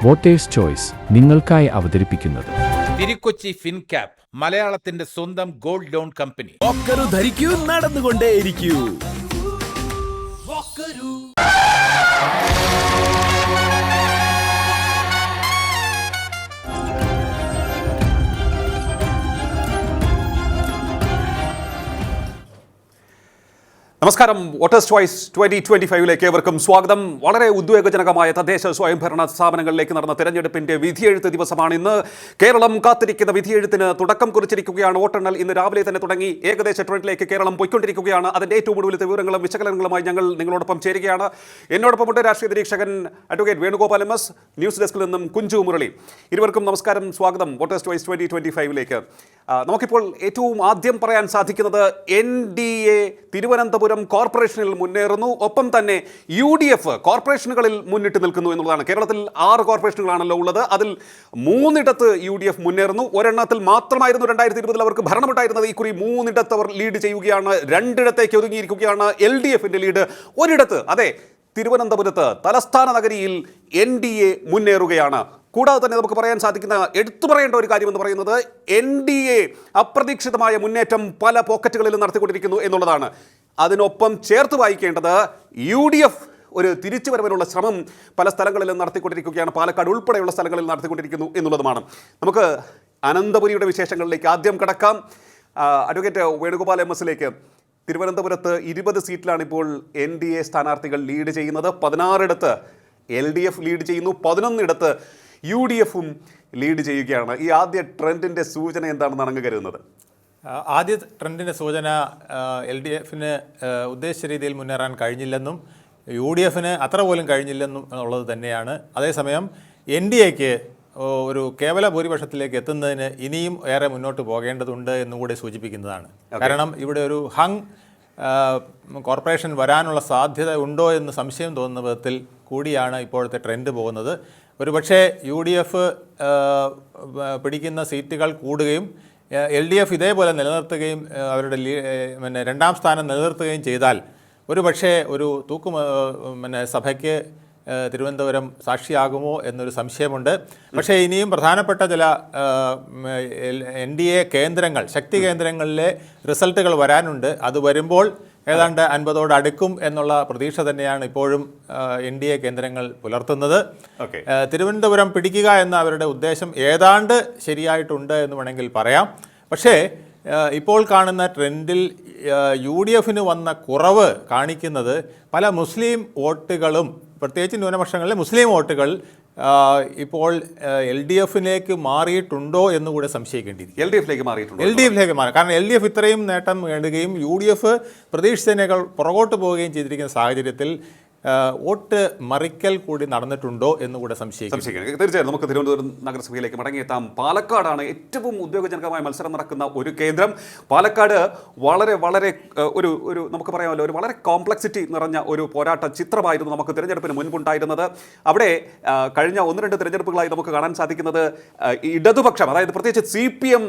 Voters choice നിങ്ങൾക്കായി അവതരിപ്പിക്കുന്നത് തിരുക്കൊച്ചി ഫിൻക്യാപ്പ്, മലയാളത്തിന്റെ സ്വന്തം ഗോൾഡ് ലോൺ കമ്പനി. ധരിക്കൂ, നടന്നുകൊണ്ടേയിരിക്കൂ. നമസ്കാരം. വോട്ടേഴ്സ് ചോയ്സ് 2025 ഏവർക്കും സ്വാഗതം. വളരെ ഉദ്വേഗജനകമായ തദ്ദേശ സ്വയംഭരണ സ്ഥാപനങ്ങളിലേക്ക് നടന്ന തെരഞ്ഞെടുപ്പിന്റെ വിധിയെഴുത്ത് ദിവസമാണ് ഇന്ന്. കേരളം കാത്തിരിക്കുന്ന വിധിയെഴുത്തിന് തുടക്കം കുറിച്ചിരിക്കുകയാണ്. വോട്ടെണ്ണൽ ഇന്ന് രാവിലെ തന്നെ തുടങ്ങി. ഏകദേശ ട്രെൻഡിലേക്ക് കേരളം പോയിക്കൊണ്ടിരിക്കുകയാണ്. അതിന്റെ ഏറ്റവും ഒടുവിലത്തെ വിവരങ്ങളും വിശകലനങ്ങളുമായി ഞങ്ങൾ നിങ്ങളോടൊപ്പം ചേരുകയാണ്. എന്നോടൊപ്പമുണ്ട് രാഷ്ട്രീയ നിരീക്ഷകൻ അഡ്വക്കേറ്റ് വേണുഗോപാൽ MS, ന്യൂസ് ഡെസ്കിൽ നിന്നും കുഞ്ചു മുരളി. ഇരുവർക്കും നമസ്കാരം, സ്വാഗതം വോട്ടേഴ്സ് ചോയ്സ് 2025. നമുക്കിപ്പോൾ ഏറ്റവും ആദ്യം പറയാൻ സാധിക്കുന്നത് NDA തിരുവനന്തപുരം കോർപ്പറേഷനിൽ മുന്നേറുന്നു. ഒപ്പം തന്നെ UDF കോർപ്പറേഷനുകളിൽ മുന്നിട്ട് നിൽക്കുന്നു എന്നുള്ളതാണ്. കേരളത്തിൽ 6 കോർപ്പറേഷനുകളാണല്ലോ ഉള്ളത്. അതിൽ 3 UDF മുന്നേറുന്നു. ഒരെണ്ണത്തിൽ മാത്രമായിരുന്നു 2020 അവർക്ക് ഭരണമുണ്ടായിരുന്നത്. ഇക്കുറി 3 അവർ ലീഡ് ചെയ്യുകയാണ്. 2 ഒതുങ്ങിയിരിക്കുകയാണ് LDFന്റെ ലീഡ്. ഒരിടത്ത്, അതെ, തിരുവനന്തപുരത്ത് തലസ്ഥാന നഗരിയിൽ NDA മുന്നേറുകയാണ്. കൂടാതെ തന്നെ നമുക്ക് പറയാൻ സാധിക്കുന്ന, എടുത്തു പറയേണ്ട ഒരു കാര്യമെന്ന് പറയുന്നത് NDA അപ്രതീക്ഷിതമായ മുന്നേറ്റം പല പോക്കറ്റുകളിലും നടത്തിക്കൊണ്ടിരിക്കുന്നു എന്നുള്ളതാണ്. അതിനൊപ്പം ചേർത്ത് വായിക്കേണ്ടത് UDF ഒരു തിരിച്ചുവരവിനുള്ള ശ്രമം പല സ്ഥലങ്ങളിലും നടത്തിക്കൊണ്ടിരിക്കുകയാണ്. പാലക്കാട് ഉൾപ്പെടെയുള്ള സ്ഥലങ്ങളിൽ നടത്തിക്കൊണ്ടിരിക്കുന്നു എന്നുള്ളതുമാണ്. നമുക്ക് അനന്തപുരിയുടെ വിശേഷങ്ങളിലേക്ക് ആദ്യം കടക്കാം. അഡ്വക്കേറ്റ് വേണുഗോപാൽ MSലേക്ക്. തിരുവനന്തപുരത്ത് 20 സീറ്റിലാണ് ഇപ്പോൾ NDA സ്ഥാനാർത്ഥികൾ ലീഡ് ചെയ്യുന്നത്. 16 LDF ലീഡ് ചെയ്യുന്നു. 11 UDFും ലീഡ് ചെയ്യുകയാണ്. ഈ ആദ്യ ട്രെൻഡിൻ്റെ സൂചന എന്താണെന്നാണ് അങ്ങ് കരുതുന്നത്? ആദ്യ ട്രെൻഡിൻ്റെ സൂചന LDFന് ഉദ്ദേശിച്ച രീതിയിൽ മുന്നേറാൻ കഴിഞ്ഞില്ലെന്നും UDFന് അത്ര പോലും കഴിഞ്ഞില്ലെന്നും ഉള്ളത് തന്നെയാണ്. അതേസമയം NDAക്ക് ഒരു കേവല ഭൂരിപക്ഷത്തിലേക്ക് എത്തുന്നതിന് ഇനിയും ഏറെ മുന്നോട്ട് പോകേണ്ടതുണ്ട് എന്നുകൂടി സൂചിപ്പിക്കുന്നതാണ്. കാരണം ഇവിടെ ഒരു ഹങ് കോർപ്പറേഷൻ വരാനുള്ള സാധ്യത ഉണ്ടോ എന്ന് സംശയം തോന്നുന്ന വിധത്തിൽ കൂടിയാണ് ഇപ്പോഴത്തെ ട്രെൻഡ് പോകുന്നത്. ഒരുപക്ഷെ UDF പിടിക്കുന്ന സീറ്റുകൾ കൂടുകയും LDF ഇതേപോലെ നിലനിർത്തുകയും അവരുടെ രണ്ടാം സ്ഥാനം നിലനിർത്തുകയും ചെയ്താൽ ഒരുപക്ഷെ ഒരു സഭയ്ക്ക് തിരുവനന്തപുരം സാക്ഷിയാകുമോ എന്നൊരു സംശയമുണ്ട്. പക്ഷേ ഇനിയും പ്രധാനപ്പെട്ട ചില NDA കേന്ദ്രങ്ങൾ, ശക്തി കേന്ദ്രങ്ങളിലെ റിസൾട്ടുകൾ വരാനുണ്ട്. അത് വരുമ്പോൾ ഏതാണ്ട് 50ഓട് അടുക്കും എന്നുള്ള പ്രതീക്ഷ തന്നെയാണ് ഇപ്പോഴും NDA കേന്ദ്രങ്ങൾ പുലർത്തുന്നത്. തിരുവനന്തപുരം പിടിക്കുക എന്ന അവരുടെ ഉദ്ദേശം ഏതാണ്ട് ശരിയായിട്ടുണ്ട് എന്ന് വേണമെങ്കിൽ പറയാം. പക്ഷേ ഇപ്പോൾ കാണുന്ന ട്രെൻഡിൽ UDFന് വന്ന കുറവ് കാണിക്കുന്നത് പല മുസ്ലിം വോട്ടുകളും, പ്രത്യേകിച്ച് ന്യൂനപക്ഷങ്ങളിലെ മുസ്ലിം വോട്ടുകൾ ഇപ്പോൾ LDFിലേക്ക് മാറിയിട്ടുണ്ടോ എന്നുകൂടെ സംശയിക്കേണ്ടിയിരിക്കും. LDFിലേക്ക് മാറി. കാരണം LDF ഇത്രയും നേട്ടം നേടുകയും UDF പ്രതീക്ഷിച്ചതിനേക്കാൾ പുറകോട്ട് പോവുകയും ചെയ്തിരിക്കുന്ന സാഹചര്യത്തിൽ വോട്ട് മറിക്കൽ കൂടി നടന്നിട്ടുണ്ടോ എന്നുകൂടെ സംശയിക്കും. തീർച്ചയായും നമുക്ക് തിരുവനന്തപുരം നഗരസഭയിലേക്ക് മടങ്ങിയെത്താം. പാലക്കാടാണ് ഏറ്റവും ഉദ്യോഗജനകമായ മത്സരം നടക്കുന്ന ഒരു കേന്ദ്രം. പാലക്കാട് വളരെ വളരെ ഒരു നമുക്ക് പറയാമല്ലോ, ഒരു വളരെ കോംപ്ലക്സിറ്റി നിറഞ്ഞ ഒരു പോരാട്ട ചിത്രമായിരുന്നു നമുക്ക് തിരഞ്ഞെടുപ്പിന് മുൻപുണ്ടായിരുന്നത്. അവിടെ കഴിഞ്ഞ 1-2 തിരഞ്ഞെടുപ്പുകളായി നമുക്ക് കാണാൻ സാധിക്കുന്നത് ഇടതുപക്ഷം, അതായത് പ്രത്യേകിച്ച് CPM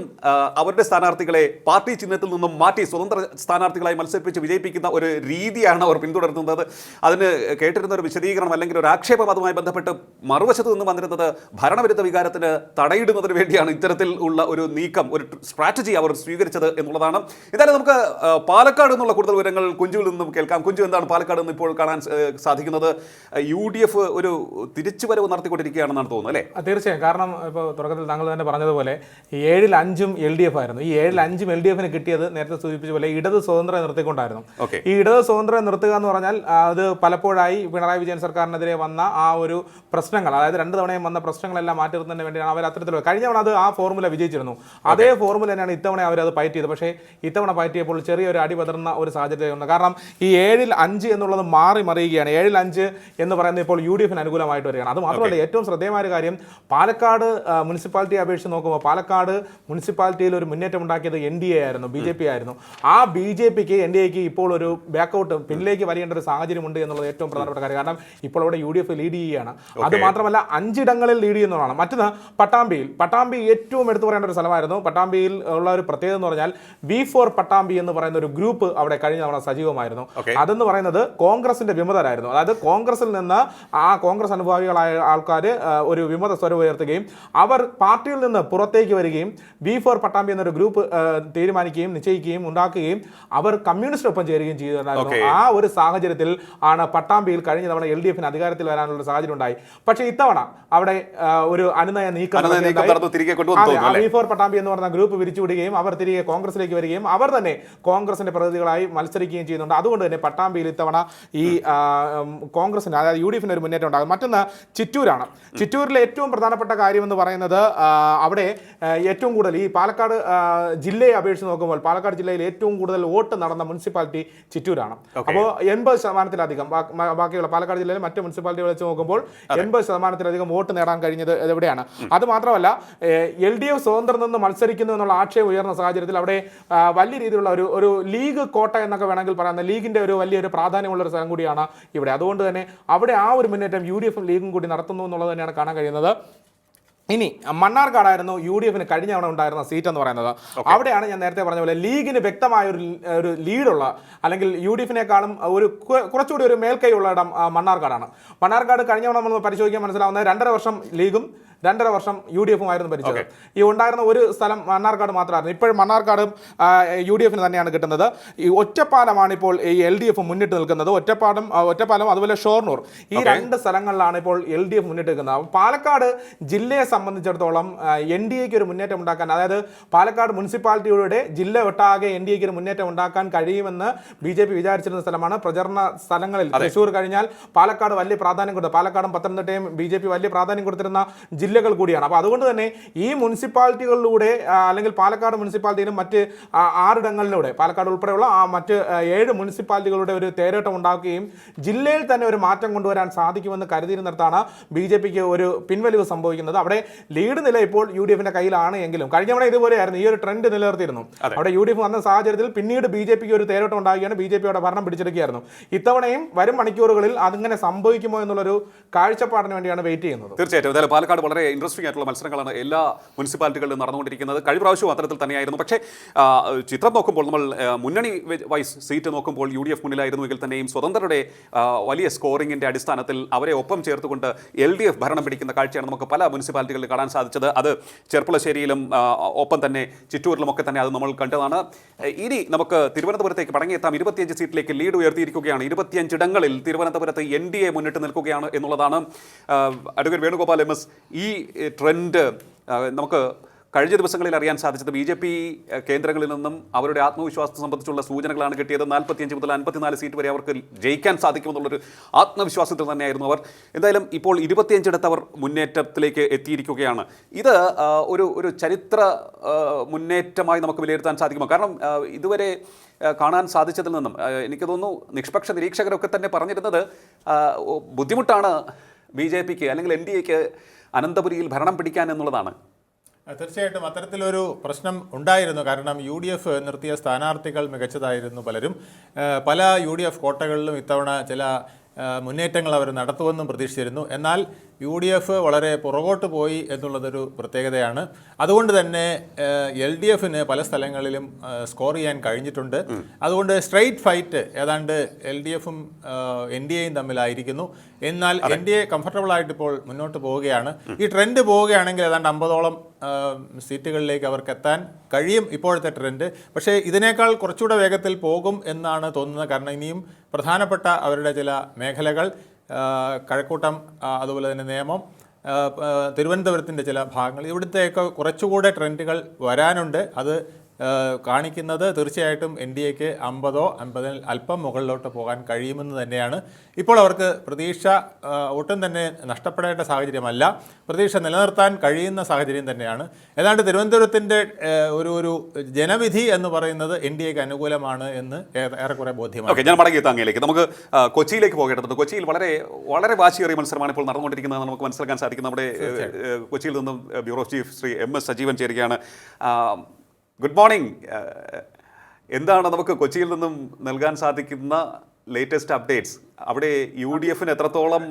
അവരുടെ സ്ഥാനാർത്ഥികളെ പാർട്ടി ചിഹ്നത്തിൽ നിന്നും മാറ്റി സ്വതന്ത്ര സ്ഥാനാർത്ഥികളായി മത്സരിപ്പിച്ച് വിജയിപ്പിക്കുന്ന ഒരു രീതിയാണ് അവർ പിന്തുടരുന്നത്. അതിന് കേട്ടിരുന്ന ഒരു വിശദീകരണം അല്ലെങ്കിൽ ഒരു ആക്ഷേപം അതുമായി ബന്ധപ്പെട്ട് മറുവശത്ത് നിന്ന് വന്നിരുന്നത് ഭരണവിരുദ്ധ വികാരത്തിന് തടയിടുന്നതിന് വേണ്ടിയാണ് ഇത്തരത്തിൽ ഉള്ള ഒരു നീക്കം, ഒരു സ്ട്രാറ്റജി അവർ സ്വീകരിച്ചത് എന്നുള്ളതാണ്. എന്തായാലും നമുക്ക് പാലക്കാട് നിന്നുള്ള കൂടുതൽ വിവരങ്ങൾ കുഞ്ചുവിൽ നിന്നും കേൾക്കാം. കുഞ്ചു, എന്താണ് പാലക്കാട് നിന്ന് ഇപ്പോൾ കാണാൻ സാധിക്കുന്നത്? UDF ഒരു തിരിച്ചുവരവ് നടത്തിക്കൊണ്ടിരിക്കുകയാണെന്നാണ് തോന്നുന്നത്, അല്ലേ? തീർച്ചയായും. കാരണം ഇപ്പോൾ തുടക്കത്തിൽ താങ്കൾ തന്നെ പറഞ്ഞതുപോലെ 7-ൽ 5 LDF ആയിരുന്നു. ഈ 7-ൽ 5 LDFന് കിട്ടിയത് നേരത്തെ സൂചിപ്പിച്ച പോലെ ഇടത് സ്വതന്ത്രം നിർത്തിക്കൊണ്ടായിരുന്നു. ഈ ഇടത് സ്വതന്ത്രം നിർത്തുക എന്ന് പറഞ്ഞാൽ അത് പലപ്പോഴായി പിണറായി വിജയൻ സർക്കാരിനെതിരെ വന്ന ആ ഒരു പ്രശ്നങ്ങൾ, അതായത് 2 തവണയും വന്ന പ്രശ്നങ്ങളെല്ലാം മാറ്റി നിർത്തുന്നതിന് വേണ്ടിയാണ് അവർ അത്തരത്തിൽ കഴിഞ്ഞ തവണ അത് ആ ഫോർമുല വിജയിച്ചിരുന്നു. അതേ ഫോർമുല തന്നെയാണ് ഇത്തവണ അവരത് ഫൈറ്റ് ചെയ്തത്. പക്ഷേ ഇത്തവണ ഫൈറ്റ് ചെയ്തപ്പോൾ ചെറിയൊരു അടി പതറുന്ന ഒരു സാഹചര്യമുണ്ട്. കാരണം ഈ 7-ൽ 5 എന്നുള്ളത് മറിയുകയാണ്. 7-ൽ 5 എന്ന് പറയുന്നത് ഇപ്പോൾ UDFന് അനുകൂലമായിട്ട് വരികയാണ്. അത് മാത്രമല്ല, ഏറ്റവും ശ്രദ്ധേയമായ ഒരു കാര്യം, പാലക്കാട് മുനിസിപ്പാലിറ്റിയെ അപേക്ഷിച്ച് നോക്കുമ്പോൾ പാലക്കാട് മുനിസിപ്പാലിറ്റിയിൽ ഒരു മുന്നേറ്റം ഉണ്ടാക്കിയത് NDA ആയിരുന്നു, BJP ആയിരുന്നു. ആ BJPക്ക് NDAക്ക് ഇപ്പോൾ ഒരു ബാക്കൗട്ട് പിന്നിലേക്ക് വരേണ്ട ഒരു സാഹചര്യമുണ്ട് എന്നുള്ളത് ഏറ്റവും പ്രധാനപ്പെട്ട കാര്യം. കാരണം ഇപ്പോൾ ഇവിടെ UDF ലീഡ് ചെയ്യുകയാണ്. അത് മാത്രമല്ല 5 ഇടങ്ങളിൽ ലീഡ് ചെയ്യുന്നതാണ്. മറ്റൊന്ന് പട്ടാമ്പി ഏറ്റവും എടുത്തു പറയേണ്ട ഒരു സ്ഥലമായിരുന്നു. പട്ടാമ്പിയിൽ ഉള്ള ഒരു പ്രത്യേകത എന്ന് പറഞ്ഞാൽ V4 പട്ടാമ്പി എന്ന് പറയുന്ന ഒരു ഗ്രൂപ്പ് അവിടെ കഴിഞ്ഞ തവണ സജീവമായിരുന്നു. അതെന്ന് പറയുന്നത് കോൺഗ്രസിന്റെ വിമതരായിരുന്നു. അതായത് കോൺഗ്രസിൽ നിന്ന് കോൺഗ്രസ് അനുഭാവികളായ ആൾക്കാർ ഒരു വിമത സ്വരം ഉയർത്തുകയും അവർ പാർട്ടിയിൽ നിന്ന് പുറത്തേക്ക് വരികയും V4 പട്ടാമ്പി എന്നൊരു ഗ്രൂപ്പ് തീരുമാനിക്കുകയും നിശ്ചയിക്കുകയും ഉണ്ടാക്കുകയും അവർ കമ്മ്യൂണിസ്റ്റിനൊപ്പം ചേരുകയും ചെയ്തിട്ടുണ്ടായിരുന്നു. ആ ഒരു സാഹചര്യത്തിൽ ആണ് പട്ടാമ്പിയിൽ കഴിഞ്ഞ തവണ LDF അധികാരത്തിൽ വരാനുള്ള സാഹചര്യം ഉണ്ടായി. പക്ഷേ ഇത്തവണ അവിടെ ഒരു അനുനയ നീക്കം V4 പട്ടാമ്പി എന്ന് പറഞ്ഞ ഗ്രൂപ്പ് പിരിച്ചുവിടുകയും അവർ തിരികെ കോൺഗ്രസിലേക്ക് വരികയും അവർ തന്നെ കോൺഗ്രസിന്റെ പ്രതിനിധികളായി മത്സരിക്കുകയും ചെയ്യുന്നുണ്ട്. അതുകൊണ്ട് തന്നെ പട്ടാമ്പിയിൽ ഇത്തവണ ഈ കോൺഗ്രസിന് അതായത് UDF ഒരു മുന്നേറ്റം ഉണ്ടാകും. മറ്റൊന്ന് ചിറ്റൂരാണ്. ചിറ്റൂരിലെ ഏറ്റവും പ്രധാനപ്പെട്ട കാര്യം എന്ന് പറയുന്നത് അവിടെ ഏറ്റവും കൂടുതൽ ഈ പാലക്കാട് ജില്ലയെ അപേക്ഷിച്ച് നോക്കുമ്പോൾ പാലക്കാട് ജില്ലയിൽ ഏറ്റവും കൂടുതൽ വോട്ട് നടന്ന മുനിസിപ്പാലിറ്റി ചിറ്റൂരാണ്. അപ്പോൾ 80% ബാക്കിയുള്ള പാലക്കാട് ജില്ലയിലെ മറ്റ് മുനിസിപ്പാലിറ്റികൾ വെച്ച് നോക്കുമ്പോൾ 80% വോട്ട് നേടാൻ കഴിഞ്ഞത് എവിടെയാണ്. അത് മാത്രമല്ല LDF സ്വതന്ത്രം നിന്ന് മത്സരിക്കുന്നു എന്നുള്ള ആക്ഷേപം ഉയർന്ന സാഹചര്യത്തിൽ അവിടെ വലിയ രീതിയിലുള്ള ഒരു ലീഗ് കോട്ട എന്നൊക്കെ വേണമെങ്കിൽ പറയുന്ന ലീഗിന്റെ ഒരു വലിയൊരു പ്രാധാന്യമുള്ള ഒരു സ്ഥലം കൂടിയാണ് ഇവിടെ. അതുകൊണ്ട് തന്നെ അവിടെ ആ ഒരു മുന്നേറ്റം UDF ലീഗും കൂടി നടത്തുന്നു എന്നുള്ളത് തന്നെയാണ് കാണാൻ കഴിയുന്നത്. ഇനി മണ്ണാർക്കാടായിരുന്നു UDF കഴിഞ്ഞ തവണ ഉണ്ടായിരുന്ന സീറ്റ് എന്ന് പറയുന്നത്. അവിടെയാണ് ഞാൻ നേരത്തെ പറഞ്ഞ പോലെ ലീഗിന് വ്യക്തമായ ഒരു ലീഡുള്ള അല്ലെങ്കിൽ UDFിനേക്കാളും കുറച്ചുകൂടി ഒരു മേൽക്കൈയുള്ള ഇടം മണ്ണാർക്കാടാണ്. മണ്ണാർക്കാട് കഴിഞ്ഞ തവണ നമ്മൾ പരിശോധിക്കാൻ മനസ്സിലാവുന്നത് 2.5 വർഷം ലീഗും 2.5 വർഷം UDFുമായിരുന്നു ഭരിച്ചത്. ഈ ഉണ്ടായിരുന്ന ഒരു സ്ഥലം മണ്ണാർക്കാട് മാത്രമായിരുന്നു. ഇപ്പോഴും മണ്ണാർക്കാടും UDFിന് തന്നെയാണ് കിട്ടുന്നത്. ഈ ഒറ്റപ്പാലമാണ് ഇപ്പോൾ ഈ LDF മുന്നിട്ട് നിൽക്കുന്നത്. ഒറ്റപ്പാലം അതുപോലെ ഷൊർണൂർ ഈ 2 സ്ഥലങ്ങളിലാണ് ഇപ്പോൾ LDF മുന്നിട്ട് നിൽക്കുന്നത്. പാലക്കാട് ജില്ലയെ സംബന്ധിച്ചിടത്തോളം NDAക്ക് ഒരു മുന്നേറ്റം ഉണ്ടാക്കാൻ, അതായത് പാലക്കാട് മുനിസിപ്പാലിറ്റിയുടെ ജില്ല ഒട്ടാകെ NDAക്ക് ഒരു മുന്നേറ്റം ഉണ്ടാക്കാൻ കഴിയുമെന്ന് BJP വിചാരിച്ചിരുന്ന സ്ഥലമാണ്. പ്രചരണ സ്ഥലങ്ങളിൽ തൃശ്ശൂർ കഴിഞ്ഞാൽ പാലക്കാട് വലിയ പ്രാധാന്യം കൊടുത്തു. പാലക്കാടും പത്തനംതിട്ടയും BJP വലിയ പ്രാധാന്യം കൊടുത്തിരുന്ന ജില്ലകൾ കൂടിയാണ്. അപ്പോൾ അതുകൊണ്ട് തന്നെ ഈ മുനിസിപ്പാലിറ്റികളിലൂടെ അല്ലെങ്കിൽ പാലക്കാട് മുനിസിപ്പാലിറ്റിയിലും മറ്റ് 6 ഇടങ്ങളിലൂടെ പാലക്കാട് ഉൾപ്പെടെയുള്ള മറ്റ് 7 മുനിസിപ്പാലിറ്റികളുടെ ഒരു തേരോട്ടം ഉണ്ടാക്കുകയും ജില്ലയിൽ തന്നെ ഒരു മാറ്റം കൊണ്ടുവരാൻ സാധിക്കുമെന്ന് കരുതിയിരുന്നിടത്താണ് BJPക്ക് ഒരു പിൻവലിവ് സംഭവിക്കുന്നത്. അവിടെ ലീഡ് നില ഇപ്പോൾ UDFിന്റെ കയ്യിലാണ് എങ്കിലും കഴിഞ്ഞ തവണ ഇതുപോലെയായിരുന്നു. ഈ ഒരു ട്രെൻഡ് നിലനിർത്തിയിരുന്നു. അവിടെ UDF വന്ന സാഹചര്യത്തിൽ പിന്നീട് BJPക്ക് ഒരു തേരോട്ടം ഉണ്ടാവുകയാണ്. BJP അവിടെ ഭരണം പിടിച്ചെടുക്കുകയായിരുന്നു. ഇത്തവണയും വരും മണിക്കൂറുകളിൽ അതിങ്ങനെ സംഭവിക്കുമോ എന്നുള്ളൊരു കാഴ്ചപ്പാടിന് വേണ്ടിയാണ് വെയിറ്റ് ചെയ്യുന്നത്. തീർച്ചയായിട്ടും പാലക്കാട് വളരെ ഇൻട്രസ്റ്റിംഗ് ആയിട്ടുള്ള മത്സരങ്ങളാണ് എല്ലാ മുനിസിപ്പാലിറ്റികളിലും നടന്നുകൊണ്ടിരിക്കുന്നത്. കഴിഞ്ഞ പ്രാവശ്യവും അത്തരത്തിൽ തന്നെയായിരുന്നു. പക്ഷേ ചിത്രം നോക്കുമ്പോൾ നമ്മൾ മുന്നണി വൈസ് സീറ്റ് നോക്കുമ്പോൾ UDF മുന്നിലായിരുന്നുവെങ്കിൽ തന്നെയും സ്വതന്ത്രരുടെ വലിയ സ്കോറിംഗിന്റെ അടിസ്ഥാനത്തിൽ അവരെ ഒപ്പം ചേർത്തുകൊണ്ട് LDF ഭരണം പിടിക്കുന്ന കാഴ്ചയാണ് നമുക്ക് പല മുനിസിപ്പാലിറ്റികളിൽ കാണാൻ സാധിച്ചത്. അത് ചെർപ്പുളശ്ശേരിയിലും ഒപ്പം തന്നെ ചിറ്റൂരിലുമൊക്കെ തന്നെ അത് നമ്മൾ കണ്ടതാണ്. ഇനി നമുക്ക് തിരുവനന്തപുരത്തേക്ക് മടങ്ങിയെത്താം. 25 സീറ്റിലേക്ക് ലീഡ് ഉയർത്തിയിരിക്കുകയാണ്. 25 ഇടങ്ങളിൽ തിരുവനന്തപുരത്ത് NDA മുന്നിട്ട് നിൽക്കുകയാണ് എന്നുള്ളതാണ്. അഡ്വക്കേറ്റ് വേണുഗോപാൽ MS, ഈ ട്രെൻഡ് നമുക്ക് കഴിഞ്ഞ ദിവസങ്ങളിൽ അറിയാൻ സാധിച്ചത് BJP കേന്ദ്രങ്ങളിൽ നിന്നും അവരുടെ ആത്മവിശ്വാസത്തെ സംബന്ധിച്ചുള്ള സൂചനകളാണ് കിട്ടിയത്. 45 മുതൽ 54 സീറ്റ് വരെ അവർക്ക് ജയിക്കാൻ സാധിക്കുമെന്നുള്ളൊരു ആത്മവിശ്വാസത്തിൽ തന്നെയായിരുന്നു അവർ. എന്തായാലും ഇപ്പോൾ 25 ഇടത്ത് അവർ മുന്നേറ്റത്തിലേക്ക് എത്തിയിരിക്കുകയാണ്. ഇത് ഒരു ചരിത്ര മുന്നേറ്റമായി നമുക്ക് വിലയിരുത്താൻ സാധിക്കുമോ? കാരണം ഇതുവരെ കാണാൻ സാധിച്ചതിൽ നിന്നും എനിക്ക് തോന്നുന്നു നിഷ്പക്ഷ നിരീക്ഷകരൊക്കെ തന്നെ പറഞ്ഞിരുന്നത് ബുദ്ധിമുട്ടാണ് BJPക്ക് അല്ലെങ്കിൽ NDAക്ക് അനന്തപുരിയിൽ ഭരണം പിടിക്കാൻ എന്നുള്ളതാണ്. തീർച്ചയായിട്ടും അത്തരത്തിലൊരു പ്രശ്നം ഉണ്ടായിരുന്നു. കാരണം UDF നിർത്തിയ സ്ഥാനാർത്ഥികൾ മികച്ചതായിരുന്നു. പല UDF കോട്ടകളിലും ഇത്തവണ ചില മുന്നേറ്റങ്ങൾ അവർ നടത്തുമെന്നും പ്രതീക്ഷിച്ചിരുന്നു. എന്നാൽ UDF വളരെ പുറകോട്ട് പോയി എന്നുള്ളതൊരു പ്രത്യേകതയാണ്. അതുകൊണ്ട് തന്നെ LDFന് പല സ്ഥലങ്ങളിലും സ്കോർ ചെയ്യാൻ കഴിഞ്ഞിട്ടുണ്ട്. അതുകൊണ്ട് സ്ട്രെയിറ്റ് ഫൈറ്റ് ഏതാണ്ട് LDFും NDAയും തമ്മിലായിരിക്കുന്നു. എന്നാൽ NDA കംഫർട്ടബിൾ ആയിട്ട് ഇപ്പോൾ മുന്നോട്ട് പോവുകയാണ്. ഈ ട്രെൻഡ് പോവുകയാണെങ്കിൽ ഏതാണ്ട് 50ഓളം സീറ്റുകളിലേക്ക് അവർക്ക് എത്താൻ കഴിയും ഇപ്പോഴത്തെ ട്രെൻഡ്. പക്ഷേ ഇതിനേക്കാൾ കുറച്ചുകൂടെ വേഗത്തിൽ പോകും എന്നാണ് തോന്നുന്നത്. കാരണം ഇനിയും പ്രധാനപ്പെട്ട അവരുടെ ചില മേഖലകൾ കഴക്കൂട്ടം, അതുപോലെ തന്നെ നേമം, തിരുവനന്തപുരത്തിൻ്റെ ചില ഭാഗങ്ങൾ, ഇവിടുത്തെയൊക്കെ കുറച്ചുകൂടെ ട്രെൻഡുകൾ വരാനുണ്ട്. അത് കാണിക്കുന്നത് തീർച്ചയായിട്ടും NDAക്ക് 50 അല്പം മുകളിലോട്ട് പോകാൻ കഴിയുമെന്ന് തന്നെയാണ്. ഇപ്പോൾ അവർക്ക് പ്രതീക്ഷ ഒട്ടും തന്നെ നഷ്ടപ്പെടേണ്ട സാഹചര്യമല്ല, പ്രതീക്ഷ നിലനിർത്താൻ കഴിയുന്ന സാഹചര്യം തന്നെയാണ്. ഏതാണ്ട് തിരുവനന്തപുരത്തിൻ്റെ ഒരു ജനവിധി എന്ന് പറയുന്നത് NDAക്ക് അനുകൂലമാണ് എന്ന് ഏറെക്കുറെ ബോധ്യമാണ്. ഞാൻ മടങ്ങിയെത്താം അങ്ങയിലേക്ക്. നമുക്ക് കൊച്ചിയിലേക്ക് പോകേണ്ടതുണ്ട്. കൊച്ചിയിൽ വളരെ വളരെ വാശിയേറിയ മത്സരമാണ് ഇപ്പോൾ നടന്നുകൊണ്ടിരിക്കുന്നത് നമുക്ക് മനസ്സിലാക്കാൻ സാധിക്കും. നമ്മുടെ കൊച്ചിയിൽ നിന്നും bureau chief Shri MS Sajeevan ചേരുകയാണ്. Good morning. എന്താണ് നമുക്ക് കൊച്ചിയിൽ നിന്നും നൽകാൻ സാധിക്കുന്ന ലേറ്റസ്റ്റ് അപ്ഡേറ്റ്സ് അവിടെ UDF എത്രത്തോളം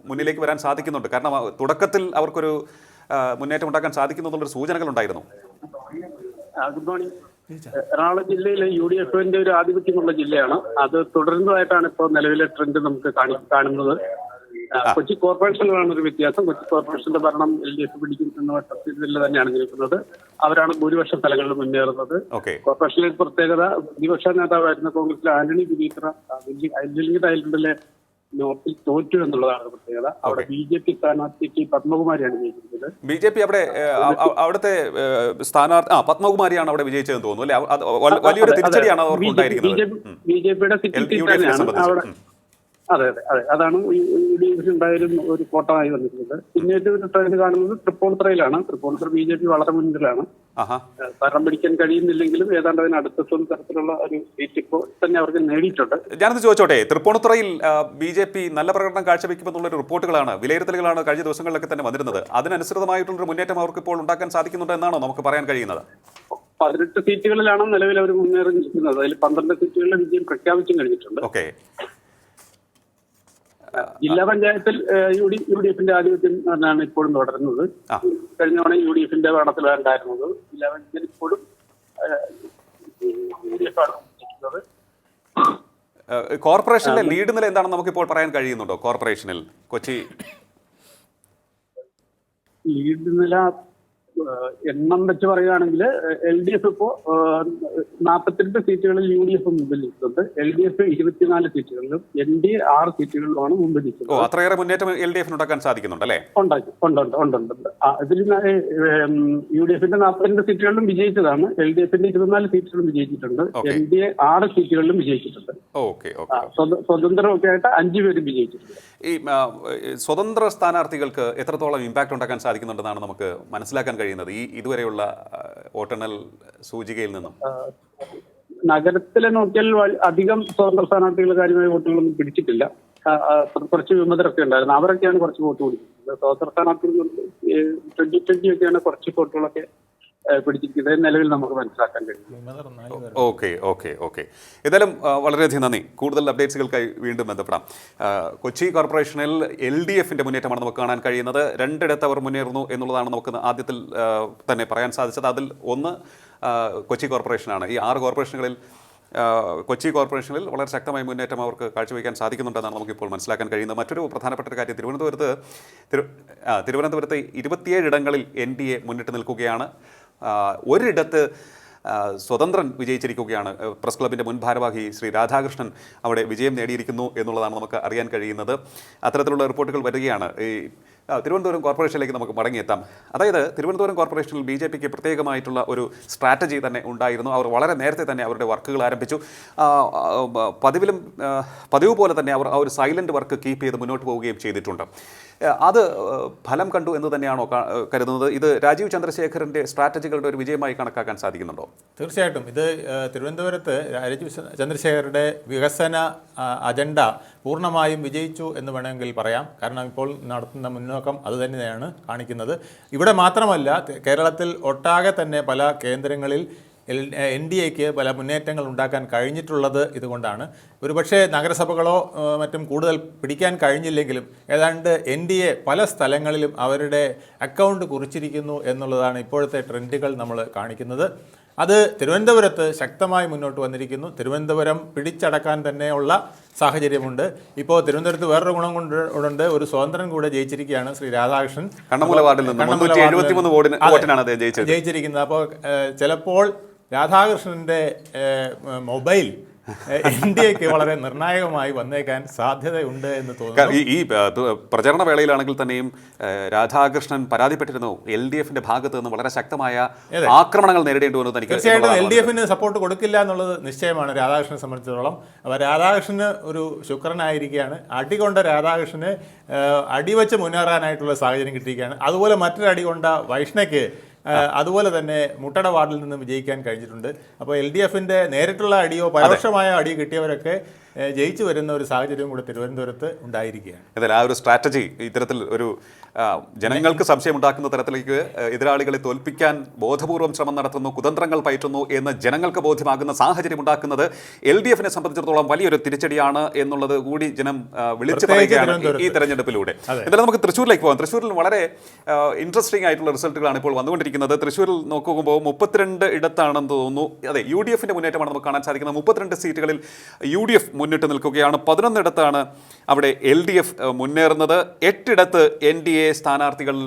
മുന്നിലേക്ക് വരാൻ സാധിക്കുന്നുണ്ട്? കാരണം തുടക്കത്തിൽ അവർക്കൊരു മുന്നേറ്റം ഉണ്ടാക്കാൻ സാധിക്കുന്നു എന്നുള്ളൊരു സൂചനകളുണ്ടായിരുന്നു. Good morning. എറണാകുളം ജില്ലയിലെ UDF ഒരു ആധിപത്യമുള്ള ജില്ലയാണ്. അത് തുടരുന്നതായിട്ടാണ് ഇപ്പോൾ നിലവിലെ ട്രെൻഡ് നമുക്ക് കാണുന്നത്. കൊച്ചി കോർപ്പറേഷനിലാണ് ഒരു വ്യത്യാസം. കൊച്ചി കോർപ്പറേഷന്റെ ഭരണം LDF പിടിക്കും എന്ന തസ്തികയിൽ തന്നെയാണ് നിൽക്കുന്നത്. അവരാണ് ഭൂരിപക്ഷം സ്ഥലങ്ങളിൽ മുന്നേറുന്നത്. കോർപ്പറേഷനിലെ പ്രത്യേകത പ്രതിപക്ഷ നേതാവായിരുന്ന കോൺഗ്രസിലെ ആന്റണി പുനീത്ര ഐലൻഡിലെ നോർത്തിൽ തോറ്റു എന്നുള്ളതാണ് പ്രത്യേകത. അവിടെ BJP സ്ഥാനാർത്ഥിക്ക് പത്മകുമാരിയാണ് ജയിച്ചിരിക്കുന്നത്. BJP അവിടുത്തെ സ്ഥാനാർത്ഥി പത്മകുമാരിയാണ് അവിടെ വിജയിച്ചതെന്ന് തോന്നുന്നു അല്ലെ? വലിയൊരു തിരിച്ചടിയാണ് അവർക്ക് ഉണ്ടായിരിക്കുന്നത്. BJPയുടെ തന്നെയാണ് അവിടെ. അതെ അതെ അതെ, അതാണ് UDF ഉണ്ടായാലും ഒരു കോട്ടമായി വന്നിട്ടുള്ളത്. പിന്നീട് ഒരു ട്രെൻഡ് കാണുന്നത് തൃപ്പൂണിത്തുറയിലാണ്. തൃപ്പൂണിത്തുറ BJP വളരെ മുന്നിലാണ്. ഭരണം പിടിക്കാൻ കഴിയുന്നില്ലെങ്കിലും ഏതാണ്ട് അതിനടുത്ത തരത്തിലുള്ള ഒരു സീറ്റ് ഇപ്പോൾ തന്നെ അവർക്ക് നേടിയിട്ടുണ്ട്. ഞാനത് ചോദിച്ചോട്ടെ, തൃപ്പൂണിത്തുറയിൽ BJP നല്ല പ്രകടനം കാഴ്ചവെക്കുമെന്നുള്ളൊരു റിപ്പോർട്ടുകളാണ്, വിലയിരുത്തലുകളാണ് കഴിഞ്ഞ ദിവസങ്ങളിലൊക്കെ തന്നെ വന്നിരുന്നത്. അതിനനുസൃതമായിട്ടുള്ളൊരു മുന്നേറ്റം അവർക്ക് ഇപ്പോൾ ഉണ്ടാക്കാൻ സാധിക്കുന്നുണ്ട് എന്നാണോ നമുക്ക് പറയാൻ കഴിയുന്നത്? 18 സീറ്റുകളിലാണ് നിലവിൽ അവർ മുന്നേറി നിൽക്കുന്നത്. അതിൽ 12 സീറ്റുകളിലെ വിജയം പ്രഖ്യാപിച്ചും കഴിഞ്ഞിട്ടുണ്ട്. ജില്ലാ പഞ്ചായത്തിൽ UDF ആധിപത്യം തന്നെയാണ് ഇപ്പോഴും തുടരുന്നത്. കഴിഞ്ഞ തവണ UDF ഭരണത്തിലുണ്ടായിരുന്നത്. ജില്ലാ പഞ്ചായത്തിൽ ഇപ്പോഴും UDF ആണ് നിൽക്കുന്നത്. കോർപ്പറേഷനിലെ ലീഡ് നില എന്താണെന്ന് നമുക്കിപ്പോൾ പറയാൻ കഴിയുന്നുണ്ടോ? കോർപ്പറേഷനിൽ കൊച്ചി ലീഡ് നില എണ്ണം വെച്ച് പറയുകയാണെങ്കിൽ LDF ഇപ്പോൾ 42 സീറ്റുകളിൽ UDF മുമ്പിൽ നിൽക്കുന്നുണ്ട്. LDF 24 സീറ്റുകളിലും NDA 6 സീറ്റുകളിലുമാണ് മുമ്പിൽ നിൽക്കുന്നത്. അത്രയേറെ മുന്നേറ്റം LDF ഉണ്ടാക്കാൻ സാധിക്കുന്നുണ്ട് അല്ലേ? ഉണ്ട്. ഇതിൽ UDF 42 സീറ്റുകളിലും വിജയിച്ചതാണ്. LDF 24 സീറ്റുകളിലും വിജയിച്ചിട്ടുണ്ട്. NDA 6 സീറ്റുകളിലും വിജയിച്ചിട്ടുണ്ട്. സ്വതന്ത്രമൊക്കെ ആയിട്ട് 5 പേരും വിജയിച്ചിട്ടുണ്ട്. ഈ സ്വതന്ത്ര സ്ഥാനാർത്ഥികൾക്ക് എത്രത്തോളം ഇമ്പാക്ട് ഉണ്ടാക്കാൻ സാധിക്കുന്നുണ്ടെന്നാണ് നമുക്ക് മനസ്സിലാക്കാൻ കഴിയുന്നത് ഈ ഇതുവരെയുള്ള വോട്ടെണ്ണൽ സൂചികയിൽ നിന്നും? നഗരത്തിലെ നോക്കിയാൽ അധികം സ്വതന്ത്ര സ്ഥാനാർത്ഥികൾ കാര്യമായ വോട്ടുകളൊന്നും പിടിച്ചിട്ടില്ല. കുറച്ച് വിമതരൊക്കെ ഉണ്ടായിരുന്നു. അവരൊക്കെയാണ് കുറച്ച് വോട്ട് പിടിച്ചിട്ടുള്ളത്. സ്വതന്ത്ര സ്ഥാനാർത്ഥികൾ 2020 ഒക്കെയാണ് കുറച്ച് വോട്ടുകളൊക്കെ പിടിച്ചിരിക്കുന്നത് നിലവിൽ നമുക്ക് മനസ്സിലാക്കാൻ കഴിയും. ഓക്കെ. ഏതായാലും വളരെയധികം നന്ദി. കൂടുതൽ അപ്ഡേറ്റ്സുകൾക്കായി വീണ്ടും ബന്ധപ്പെടാം. കൊച്ചി കോർപ്പറേഷനിൽ LDF മുന്നേറ്റമാണ് നമുക്ക് കാണാൻ കഴിയുന്നത്. 2 അവർ മുന്നേറുന്നു എന്നുള്ളതാണ് നമുക്ക് ആദ്യത്തിൽ തന്നെ പറയാൻ സാധിച്ചത്. അതിൽ ഒന്ന് കൊച്ചി കോർപ്പറേഷനാണ്. ഈ 6 കോർപ്പറേഷനുകളിൽ കൊച്ചി കോർപ്പറേഷനിൽ വളരെ ശക്തമായ മുന്നേറ്റം അവർക്ക് കാഴ്ചവെക്കാൻ സാധിക്കുന്നുണ്ടെന്നാണ് നമുക്കിപ്പോൾ മനസ്സിലാക്കാൻ കഴിയുന്നത്. മറ്റൊരു പ്രധാനപ്പെട്ട ഒരു കാര്യം, തിരുവനന്തപുരത്ത് 27 ഇടങ്ങളിൽ NDA മുന്നിട്ട് നിൽക്കുകയാണ്. ഒരിടത്ത് സ്വതന്ത്രൻ വിജയിച്ചിരിക്കുകയാണ്. പ്രസ് ക്ലബിൻ്റെ മുൻ ഭാരവാഹി ശ്രീ രാധാകൃഷ്ണൻ അവിടെ വിജയം നേടിയിരിക്കുന്നു എന്നുള്ളതാണ് നമുക്ക് അറിയാൻ കഴിയുന്നത്. അത്തരത്തിലുള്ള റിപ്പോർട്ടുകൾ വരികയാണ്. ഈ തിരുവനന്തപുരം കോർപ്പറേഷനിലേക്ക് നമുക്ക് മടങ്ങിയെത്താം. അതായത് തിരുവനന്തപുരം കോർപ്പറേഷനിൽ BJPക്ക് പ്രത്യേകമായിട്ടുള്ള ഒരു സ്ട്രാറ്റജി തന്നെ ഉണ്ടായിരുന്നു. അവർ വളരെ നേരത്തെ തന്നെ അവരുടെ വർക്കുകൾ ആരംഭിച്ചു. പതിവ് പോലെ തന്നെ അവർ ആ ഒരു സൈലന്റ് വർക്ക് കീപ്പ് ചെയ്ത് മുന്നോട്ട് പോവുകയും ചെയ്തിട്ടുണ്ട്. അത് ഫലം കണ്ടു എന്ന് തന്നെയാണോ കരുതുന്നത്? ഇത് രാജീവ് ചന്ദ്രശേഖരൻ്റെ സ്ട്രാറ്റജികളുടെ ഒരു വിജയമായി കണക്കാക്കാൻ സാധിക്കുന്നുണ്ടോ? തീർച്ചയായിട്ടും ഇത് തിരുവനന്തപുരത്ത് രാജീവ് ചന്ദ്രശേഖരുടെ വികസന അജണ്ട പൂർണ്ണമായും വിജയിച്ചു എന്ന് വേണമെങ്കിൽ പറയാം. കാരണം ഇപ്പോൾ നടത്തുന്ന മുന്നോക്കം അതുതന്നെയാണ് കാണിക്കുന്നത്. ഇവിടെ മാത്രമല്ല, കേരളത്തിൽ ഒട്ടാകെ തന്നെ പല കേന്ദ്രങ്ങളിൽ NDAക്ക് പല മുന്നേറ്റങ്ങൾ ഉണ്ടാക്കാൻ കഴിഞ്ഞിട്ടുള്ളത് ഇതുകൊണ്ടാണ്. ഒരുപക്ഷെ നഗരസഭകളോ മറ്റും കൂടുതൽ പിടിക്കാൻ കഴിഞ്ഞില്ലെങ്കിലും ഏതാണ്ട് NDA പല സ്ഥലങ്ങളിലും അവരുടെ അക്കൗണ്ട് കുറിച്ചിരിക്കുന്നു എന്നുള്ളതാണ് ഇപ്പോഴത്തെ ട്രെൻഡുകൾ നമ്മൾ കാണിക്കുന്നത്. അത് തിരുവനന്തപുരത്ത് ശക്തമായി മുന്നോട്ട് വന്നിരിക്കുന്നു. തിരുവനന്തപുരം പിടിച്ചടക്കാൻ തന്നെയുള്ള സാഹചര്യമുണ്ട്. ഇപ്പോൾ തിരുവനന്തപുരത്ത് വേറൊരു ഗുണം കൊണ്ടുണ്ട്. ഒരു സ്വതന്ത്രൻ കൂടെ ജയിച്ചിരിക്കുകയാണ്, ശ്രീ രാധാകൃഷ്ണൻ. ജയിച്ചിരിക്കുന്നത്. അപ്പോൾ ചിലപ്പോൾ രാധാകൃഷ്ണൻ്റെ മൊബൈൽ NDAക്ക് വളരെ നിർണായകമായി വന്നേക്കാൻ സാധ്യതയുണ്ട് എന്ന് തോന്നുന്നു. ഈ പ്രചരണ വേളയിലാണെങ്കിൽ തന്നെയും രാധാകൃഷ്ണൻ പരാതിപ്പെട്ടിരുന്നു LDF ഭാഗത്ത് നിന്ന് വളരെ ശക്തമായ ആക്രമണങ്ങൾ നേരിടേണ്ടി വന്നു. തീർച്ചയായിട്ടും LDF സപ്പോർട്ട് കൊടുക്കില്ല എന്നുള്ളത് നിശ്ചയമാണ് രാധാകൃഷ്ണനെ സംബന്ധിച്ചിടത്തോളം. അപ്പോൾ രാധാകൃഷ്ണന് ഒരു ശുക്രനായിരിക്കുകയാണ്. അടികൊണ്ട രാധാകൃഷ്ണന് അടിവെച്ച് മുന്നേറാനായിട്ടുള്ള സാഹചര്യം കിട്ടിയിരിക്കുകയാണ്. അതുപോലെ മറ്റൊരു അടികൊണ്ട വൈഷ്ണയ്ക്ക് അതുപോലെ തന്നെ മുട്ടട വാർഡിൽ നിന്ന് വിജയിക്കാൻ കഴിഞ്ഞിട്ടുണ്ട്. അപ്പോൾ LDF നേരിട്ടുള്ള അടിയോ പരോക്ഷമായ അടിയോ കിട്ടിയവരൊക്കെ ജയിച്ചു വരുന്ന ഒരു സാഹചര്യം കൂടെ തിരുവനന്തപുരത്ത് ഉണ്ടായിരിക്കുകയാണ്. എന്തായാലും ആ ഒരു സ്ട്രാറ്റജി ഇത്തരത്തിൽ ഒരു ജനങ്ങൾക്ക് സംശയമുണ്ടാക്കുന്ന തരത്തിലേക്ക് എതിരാളികളെ തോൽപ്പിക്കാൻ ബോധപൂർവം ശ്രമം നടത്തുന്നു, കുതന്ത്രങ്ങൾ പയറ്റുന്നു എന്ന് ജനങ്ങൾക്ക് ബോധ്യമാകുന്ന സാഹചര്യം ഉണ്ടാക്കുന്നത് LDFനെ സംബന്ധിച്ചിടത്തോളം വലിയൊരു തിരിച്ചടിയാണ് എന്നുള്ളത് കൂടി ജനം വിളിച്ചു പറയുകയാണ് ഈ തെരഞ്ഞെടുപ്പിലൂടെ. എന്തായാലും നമുക്ക് തൃശ്ശൂരിലേക്ക് പോകാം. തൃശ്ശൂരിൽ വളരെ ഇൻട്രസ്റ്റിംഗ് ആയിട്ടുള്ള റിസൾട്ടുകളാണ് ഇപ്പോൾ വന്നുകൊണ്ടിരിക്കുന്നത്. തൃശ്ശൂരിൽ നോക്കുമ്പോൾ 32 ഇടത്താണെന്ന് തോന്നുന്നു. അതെ, UDFന്റെ മുന്നേറ്റമാണ് നമുക്ക് കാണാൻ സാധിക്കുന്നത്. 32 സീറ്റുകളിൽ UDF മുന്നിട്ട് നിൽക്കുകയാണ്. 11 ഇടത്താണ് അവിടെ LDF മുന്നേറുന്നത്. 8 ഇടത്ത് NDA സ്ഥാനാർത്ഥികൾ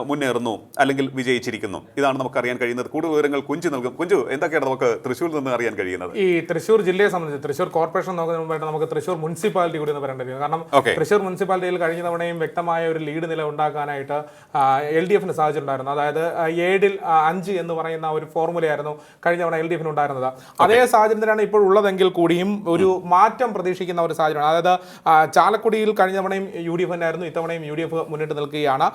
മുന്നേറുന്നു അല്ലെങ്കിൽ വിജയിച്ചിരിക്കുന്നു. ഇതാണ് നമുക്ക് അറിയാൻ കഴിയുന്നത്. കൂടുതൽ വിവരങ്ങൾ കുഞ്ചു നൽകും. കുഞ്ചു, എന്തൊക്കെയാണ് നമുക്ക് തൃശ്ശൂരിൽ നിന്ന് അറിയാൻ കഴിയുന്നത്? ഈ തൃശ്ശൂർ ജില്ലയെ സംബന്ധിച്ച് തൃശ്ശൂർ കോർപ്പറേഷൻ നോക്കുന്നതിന് മുമ്പായിട്ട് നമുക്ക് തൃശ്ശൂർ മുനിസിപ്പാലിറ്റി കൂടി എന്ന് പറയേണ്ടിയിരിക്കും. കാരണം തൃശ്ശൂർ മുനിസിപ്പാലിറ്റിയിൽ കഴിഞ്ഞ തവണയും വ്യക്തമായ ഒരു ലീഡ് നില ഉണ്ടാക്കാനായിട്ട് LDFന് സാധിച്ചിട്ടുണ്ടായിരുന്നു. അതായത് 7-ൽ 5 എന്ന് പറയുന്ന ഒരു ഫോർമുലയായിരുന്നു കഴിഞ്ഞ തവണ LDFന് ഉണ്ടായിരുന്നത്. അതേ സാഹചര്യത്തിലാണ് ഇപ്പോൾ ഉള്ളതെങ്കിൽ കൂടിയും ഒരു മാറ്റം പ്രതീക്ഷിക്കുന്ന ഒരു സാഹചര്യമാണ്. അതായത് ചാലക്കുടിയിൽ കഴിഞ്ഞ തവണയും UDF തന്നെയായിരുന്നു, ഇത്തവണയും UDF മുന്നിട്ട് നിൽക്കുകയാണ്.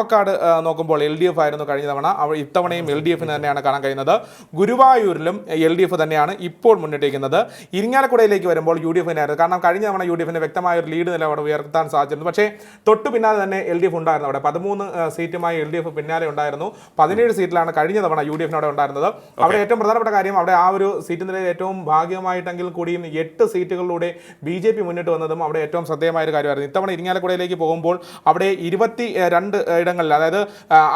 ചാവക്കാട് നോക്കുമ്പോൾ LDF ആയിരുന്നു കഴിഞ്ഞ തവണ, ഇത്തവണയും LDFന് തന്നെയാണ് കാണാൻ കഴിയുന്നത്. ഗുരുവായൂരിലും LDF തന്നെയാണ് ഇപ്പോൾ മുന്നിട്ടിരിക്കുന്നത്. ഇരിങ്ങാലക്കുടയിലേക്ക് വരുമ്പോൾ UDF തന്നെയായിരുന്നു. കാരണം കഴിഞ്ഞ തവണ UDFന് വ്യക്തമായ ഒരു ലീഡ് നില അവിടെ ഉയർത്താൻ സാധിച്ചിരുന്നു. പക്ഷേ തൊട്ടു പിന്നാലെ തന്നെ LDF ഉണ്ടായിരുന്നു. അവിടെ 13 സീറ്റുമായി LDF പിന്നാലെ ഉണ്ടായിരുന്നു. 17 സീറ്റിലാണ് കഴിഞ്ഞ തവണ UDFന് അവിടെ ഉണ്ടായിരുന്നത്. അവിടെ ഏറ്റവും പ്രധാനപ്പെട്ട കാര്യം അവിടെ ആ ഒരു സീറ്റ് നിലയിൽ ഏറ്റവും ഭാഗ്യമായിട്ടെങ്കിൽ കൂടിയും 8 സീറ്റുകളിലൂടെ BJP മുന്നിട്ട് വന്നതും അവിടെ ഏറ്റവും ശ്രദ്ധേയമായ ഒരു കാര്യമായിരുന്നു. ഇത്തവണ ഇരിങ്ങാലക്കുടയിലേക്ക് പോകുമ്പോൾ അവിടെ 22 ഇടങ്ങളിൽ, അതായത്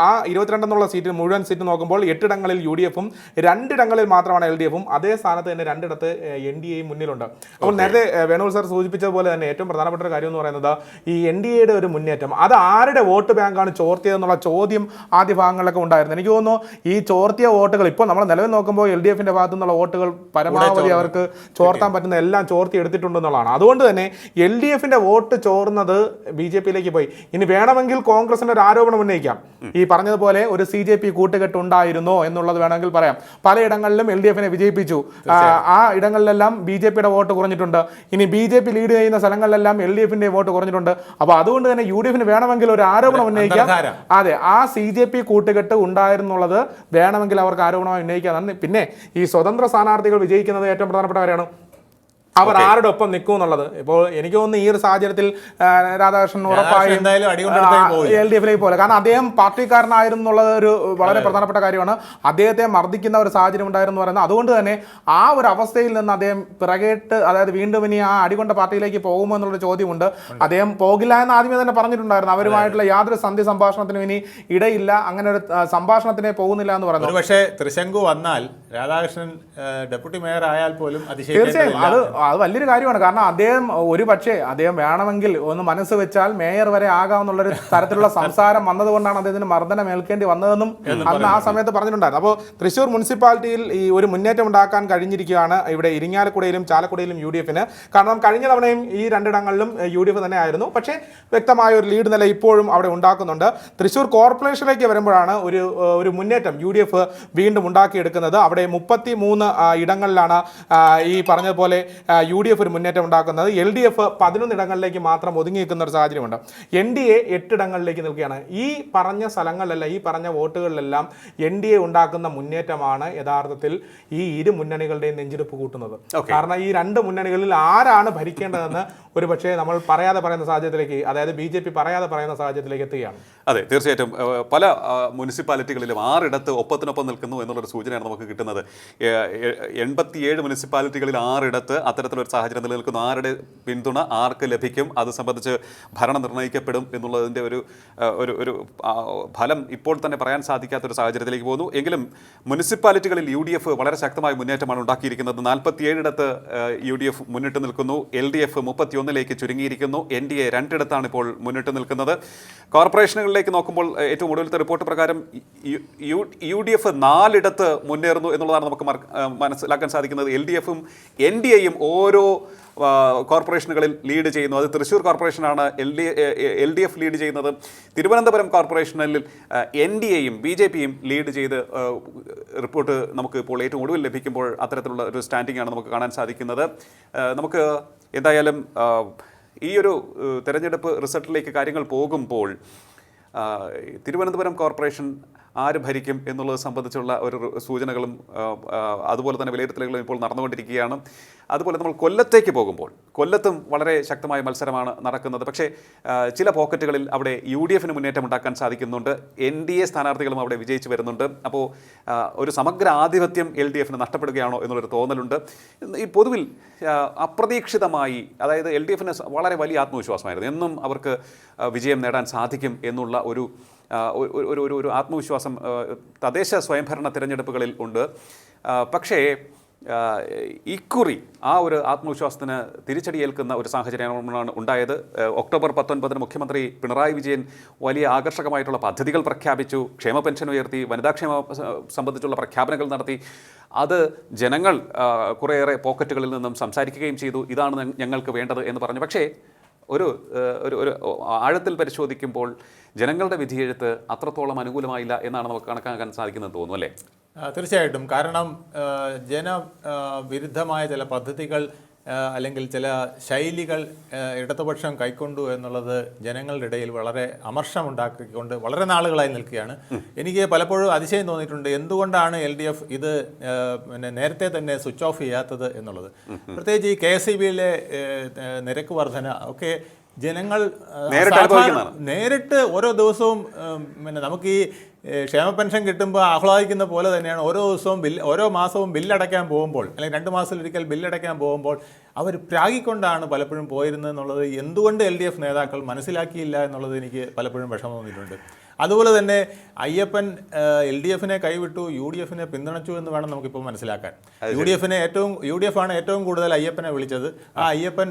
ആ 22 എന്നുള്ള സീറ്റ് മുഴുവൻ സീറ്റ് നോക്കുമ്പോൾ 8 ഇടങ്ങളിൽ UDFും 2 ഇടങ്ങളിൽ മാത്രമാണ് LDFും. അതേ സ്ഥാനത്ത് തന്നെ 2 ഇടത്ത് NDAയും മുന്നിലുണ്ട്. അപ്പോൾ നേരത്തെ വേണുഗോപാൽ സാർ സൂചിപ്പിച്ചതുപോലെ തന്നെ ഏറ്റവും പ്രധാനപ്പെട്ട ഒരു കാര്യം എന്ന് പറയുന്നത് ഈ NDAയുടെ ഒരു മുന്നേറ്റം, അത് ആരുടെ വോട്ട് ബാങ്കാണ് ചോർത്തിയതെന്നുള്ള ചോദ്യം ആദ്യ ഭാഗങ്ങളിലൊക്കെ ഉണ്ടായിരുന്നു. എനിക്ക് തോന്നുന്നു ഈ ചോർത്തിയ വോട്ടുകൾ ഇപ്പോൾ നമ്മൾ നിലവിൽ നോക്കുമ്പോൾ LDFന്റെ ഭാഗത്തു നിന്നുള്ള വോട്ടുകൾ പരമാവധി അവർക്ക് ചോർത്താൻ പറ്റുന്ന എല്ലാം ചോർത്തി എടുത്തിട്ടുണ്ടെന്നുള്ളതാണ്. അതുകൊണ്ട് തന്നെ LDFന്റെ വോട്ട് ചോർന്നത് BJPയിലേക്ക് പോയി. ഇനി വേണമെങ്കിൽ കോൺഗ്രസിന്റെ ഒരു ആരോപണം ഉന്നയിക്കാം, ഈ പറഞ്ഞതുപോലെ ഒരു CJP കൂട്ടുകെട്ടുണ്ടായിരുന്നോ എന്നുള്ളത് വേണമെങ്കിൽ പറയാം. പലയിടങ്ങളിലും LDFനെ വിജയിപ്പിച്ചു, ആ ഇടങ്ങളിലെല്ലാം BJPയുടെ വോട്ട് കുറഞ്ഞിട്ടുണ്ട്. ഇനി BJP ലീഡ് ചെയ്യുന്ന സ്ഥലങ്ങളിലെല്ലാം LDFന്റെ വോട്ട് കുറഞ്ഞിട്ടുണ്ട്. അപ്പോൾ അതുകൊണ്ട് തന്നെ UDFന് വേണമെങ്കിൽ ഒരു ആരോപണം ഉന്നയിക്കാം. അതെ, ആ CJP കൂട്ടുകെട്ട് ഉണ്ടായിരുന്നുള്ളത് വേണമെങ്കിൽ അവർക്ക് ആരോപണമായി ഉന്നയിക്കാതാണ്. പിന്നെ ഈ സ്വതന്ത്ര സ്ഥാനാർത്ഥികൾ വിജയിക്കുന്നത് ഏറ്റവും പ്രധാനപ്പെട്ട കാര്യമാണ്. അവർ ആരുടെ ഒപ്പം നിൽക്കും എന്നുള്ളത്. ഇപ്പോൾ എനിക്ക് തോന്നുന്നു ഈ ഒരു സാഹചര്യത്തിൽ രാധാകൃഷ്ണൻ ഉറപ്പായും LDFിലേക്ക് പോലെ, കാരണം അദ്ദേഹം പാർട്ടിക്കാരനായിരുന്നു എന്നുള്ളത് ഒരു വളരെ പ്രധാനപ്പെട്ട കാര്യമാണ്. അദ്ദേഹത്തെ മർദ്ദിക്കുന്ന ഒരു സാഹചര്യം ഉണ്ടായിരുന്നു പറയുന്നത്. അതുകൊണ്ട് തന്നെ ആ ഒരു അവസ്ഥയിൽ നിന്ന് അദ്ദേഹം പിറകേട്ട്, അതായത് വീണ്ടും ഇനി ആ അടികൊണ്ട പാർട്ടിയിലേക്ക് പോകുമോ എന്നുള്ളൊരു ചോദ്യമുണ്ട്. അദ്ദേഹം പോകില്ല എന്ന് ആദ്യമേ തന്നെ പറഞ്ഞിട്ടുണ്ടായിരുന്നു. അവരുമായിട്ടുള്ള യാതൊരു സന്ധി സംഭാഷണത്തിനും ഇനി ഇടയില്ല, അങ്ങനെ ഒരു സംഭാഷണത്തിനെ പോകുന്നില്ല എന്ന് പറയുന്നു. പക്ഷേ തൃശങ്കു വന്നാൽ രാധാകൃഷ്ണൻ ഡെപ്യൂട്ടി മേയർ ആയാൽ പോലും തീർച്ചയായും അത് വലിയൊരു കാര്യമാണ്. കാരണം അദ്ദേഹം അദ്ദേഹം വേണമെങ്കിൽ ഒന്ന് മനസ്സ് വെച്ചാൽ മേയർ വരെ ആകാമെന്നുള്ളൊരു തരത്തിലുള്ള സംസാരം വന്നതുകൊണ്ടാണ് അദ്ദേഹത്തിന് മർദ്ദനം ഏൽക്കേണ്ടി വന്നതെന്നും അന്ന് ആ സമയത്ത് പറഞ്ഞിട്ടുണ്ടായിരുന്നു. അപ്പോൾ തൃശ്ശൂർ മുനിസിപ്പാലിറ്റിയിൽ ഈ ഒരു മുന്നേറ്റം ഉണ്ടാക്കാൻ കഴിഞ്ഞിരിക്കുകയാണ് ഇവിടെ ഇരിങ്ങാലക്കുടയിലും ചാലക്കുടയിലും UDFന്. കാരണം കഴിഞ്ഞ തവണയും ഈ 2 ഇടങ്ങളിലും UDF തന്നെ ആയിരുന്നു. പക്ഷേ വ്യക്തമായ ഒരു ലീഡ് നില ഇപ്പോഴും അവിടെ ഉണ്ടാക്കുന്നുണ്ട്. തൃശ്ശൂർ കോർപ്പറേഷനിലേക്ക് വരുമ്പോഴാണ് ഒരു മുന്നേറ്റം UDF വീണ്ടും ഉണ്ടാക്കിയെടുക്കുന്നത്. അവിടെ 33 ഇടങ്ങളിലാണ് ഈ പറഞ്ഞതുപോലെ UDF ഒരു മുന്നേറ്റം ഉണ്ടാക്കുന്നത്. LDF 11 ഇടങ്ങളിലേക്ക് മാത്രം ഒതുങ്ങി നിൽക്കുന്ന ഒരു സാഹചര്യമുണ്ട്. NDA 8 ഇടങ്ങളിലേക്ക് നിൽക്കുകയാണ്. ഈ പറഞ്ഞ സ്ഥലങ്ങളിലെല്ലാം, ഈ പറഞ്ഞ വോട്ടുകളിലെല്ലാം NDA ഉണ്ടാക്കുന്ന മുന്നേറ്റമാണ് യഥാർത്ഥത്തിൽ ഈ ഇരു മുന്നണികളുടെയും നെഞ്ചിടിപ്പ് കൂട്ടുന്നത്. കാരണം ഈ 2 മുന്നണികളിൽ ആരാണ് ഭരിക്കേണ്ടതെന്ന് ഒരു പക്ഷേ നമ്മൾ പറയാതെ പറയുന്ന സാഹചര്യത്തിലേക്ക്, അതായത് BJP പറയാതെ പറയുന്ന സാഹചര്യത്തിലേക്ക് എത്തുകയാണ്. അതെ, തീർച്ചയായിട്ടും പല മുനിസിപ്പാലിറ്റികളിലും 6 ഇടത്ത് ഒപ്പത്തിനൊപ്പം നിൽക്കുന്നു എന്നുള്ളൊരു സൂചനയാണ് നമുക്ക് കിട്ടുന്നത്. 87 മുനിസിപ്പാലിറ്റികളിൽ 6 ഇടത്ത് അത്തരത്തിലൊരു സാഹചര്യം നിലനിൽക്കുന്നു. ആരുടെ പിന്തുണ ആർക്ക് ലഭിക്കും, അത് സംബന്ധിച്ച് ഭരണം നിർണ്ണയിക്കപ്പെടും എന്നുള്ളതിൻ്റെ ഒരു ഫലം ഇപ്പോൾ തന്നെ പറയാൻ സാധിക്കാത്തൊരു സാഹചര്യത്തിലേക്ക് പോകുന്നു. എങ്കിലും മുനിസിപ്പാലിറ്റികളിൽ UDF വളരെ ശക്തമായ മുന്നേറ്റമാണ് ഉണ്ടാക്കിയിരിക്കുന്നത്. 47 ഇടത്ത് UDF മുന്നിട്ട് നിൽക്കുന്നു. LDF 31ലേക്ക് ചുരുങ്ങിയിരിക്കുന്നു. NDA 2 ഇടത്താണ് ഇപ്പോൾ മുന്നിട്ട് നിൽക്കുന്നത്. കോർപ്പറേഷനുകളിലേക്ക് നോക്കുമ്പോൾ ഏറ്റവും ഒടുവിലത്തെ റിപ്പോർട്ട് പ്രകാരം UDF 4 ഇടത്ത് മുന്നേറുന്നു എന്നുള്ളതാണ് നമുക്ക് മനസ്സിലാക്കാൻ സാധിക്കുന്നത്. LDFും NDAയും ഓരോ കോർപ്പറേഷനുകളിൽ ലീഡ് ചെയ്യുന്നു. അത് തൃശ്ശൂർ കോർപ്പറേഷനാണ് LDF ലീഡ് ചെയ്യുന്നത്. തിരുവനന്തപുരം കോർപ്പറേഷനിൽ NDAയും BJPയും ലീഡ് ചെയ്ത് റിപ്പോർട്ട് നമുക്ക് ഇപ്പോൾ ഏറ്റവും ഒടുവിൽ ലഭിക്കുമ്പോൾ അത്തരത്തിലുള്ള ഒരു സ്റ്റാൻഡിംഗ് ആണ് നമുക്ക് കാണാൻ സാധിക്കുന്നത്. നമുക്ക് എന്തായാലും ഈ ഒരു തെരഞ്ഞെടുപ്പ് റിസൾട്ടിലേക്ക് കാര്യങ്ങൾ പോകുമ്പോൾ തിരുവനന്തപുരം കോർപ്പറേഷൻ ആര് ഭരിക്കും എന്നുള്ളത് സംബന്ധിച്ചുള്ള ഒരു സൂചനകളും അതുപോലെ തന്നെ വിലയിരുത്തലുകളും ഇപ്പോൾ നടന്നുകൊണ്ടിരിക്കുകയാണ്. അതുപോലെ നമ്മൾ കൊല്ലത്തേക്ക് പോകുമ്പോൾ കൊല്ലത്തും വളരെ ശക്തമായ മത്സരമാണ് നടക്കുന്നത്. പക്ഷേ ചില പോക്കറ്റുകളിൽ അവിടെ UDF-ന് മുന്നേറ്റം ഉണ്ടാക്കാൻ സാധിക്കുന്നുണ്ട്. NDA സ്ഥാനാർത്ഥികളും അവിടെ വിജയിച്ചു വരുന്നുണ്ട്. അപ്പോൾ ഒരു സമഗ്ര ആധിപത്യം LDF-ന് നഷ്ടപ്പെടുകയാണോ എന്നുള്ളൊരു തോന്നലുണ്ട്. ഈ പൊതുവിൽ അപ്രതീക്ഷിതമായി, അതായത് LDF-ന് വളരെ വലിയ ആത്മവിശ്വാസമായിരുന്നു, എന്നും അവർക്ക് വിജയം നേടാൻ സാധിക്കും എന്നുള്ള ഒരു ആത്മവിശ്വാസം തദ്ദേശ സ്വയംഭരണ തിരഞ്ഞെടുപ്പുകളിൽ ഉണ്ട്. പക്ഷേ ഇക്കുറി ആ ഒരു ആത്മവിശ്വാസത്തിന് തിരിച്ചടിയേൽക്കുന്ന ഒരു സാഹചര്യമാണ് ഉണ്ടായത്. ഒക്ടോബർ 19 മുഖ്യമന്ത്രി പിണറായി വിജയൻ വലിയ ആകർഷകമായിട്ടുള്ള പദ്ധതികൾ പ്രഖ്യാപിച്ചു. ക്ഷേമ പെൻഷൻ ഉയർത്തി, വനിതാക്ഷേമ സംബന്ധിച്ചുള്ള പ്രഖ്യാപനങ്ങൾ നടത്തി. അത് ജനങ്ങൾ കുറേയേറെ പോക്കറ്റുകളിൽ നിന്നും സംസാരിക്കുകയും ചെയ്തു. ഇതാണ് ഞങ്ങൾക്ക് വേണ്ടത് എന്ന് പറഞ്ഞു. പക്ഷേ ഒരു ആഴത്തിൽ പരിശോധിക്കുമ്പോൾ ജനങ്ങളുടെ വിധിയെഴുത്ത് അത്രത്തോളം അനുകൂലമായില്ല എന്നാണ് നമുക്ക് കണക്കാക്കാൻ സാധിക്കുന്നത് തോന്നുന്നു, അല്ലേ? തീർച്ചയായിട്ടും. കാരണം ജനവിരുദ്ധമായ ചില പദ്ധതികൾ അല്ലെങ്കിൽ ചില ശൈലികൾ ഇടതുപക്ഷം കൈക്കൊണ്ടു എന്നുള്ളത് ജനങ്ങളുടെ ഇടയിൽ വളരെ അമർഷമുണ്ടാക്കിക്കൊണ്ട് വളരെ നാളുകളായി നിൽക്കുകയാണ്. എനിക്ക് പലപ്പോഴും അതിശയം തോന്നിയിട്ടുണ്ട് എന്തുകൊണ്ടാണ് LDF ഇത് നേരത്തെ തന്നെ സ്വിച്ച് ഓഫ് ചെയ്യാത്തത് എന്നുള്ളത്. പ്രത്യേകിച്ച് ഈ KSEB-യിലെ നിരക്ക് വർധന ഒക്കെ ജനങ്ങൾ നേരിട്ട് ഓരോ ദിവസവും നമുക്ക് ഈ ക്ഷേമ പെൻഷൻ കിട്ടുമ്പോൾ ആഹ്ലാദിക്കുന്ന പോലെ തന്നെയാണ് ഓരോ മാസവും ബില്ലടയ്ക്കാൻ പോകുമ്പോൾ, അല്ലെങ്കിൽ 2 മാസത്തിലൊരിക്കൽ ബില്ലടയ്ക്കാൻ പോകുമ്പോൾ അവർ പ്രാഗിക്കൊണ്ടാണ് പലപ്പോഴും പോയിരുന്നത് എന്നുള്ളത് എന്തുകൊണ്ട് LDF നേതാക്കൾ മനസ്സിലാക്കിയില്ല എന്നുള്ളത് എനിക്ക് പലപ്പോഴും വിഷമം തോന്നിയിട്ടുണ്ട്. അതുപോലെ തന്നെ അയ്യപ്പൻ LDF-നെ കൈവിട്ടു, UDF-നെ പിന്തുണച്ചു എന്ന് വേണം നമുക്കിപ്പോൾ മനസ്സിലാക്കാൻ. UDF-ആണ് ഏറ്റവും കൂടുതൽ അയ്യപ്പനെ വിളിച്ചത്. ആ അയ്യപ്പൻ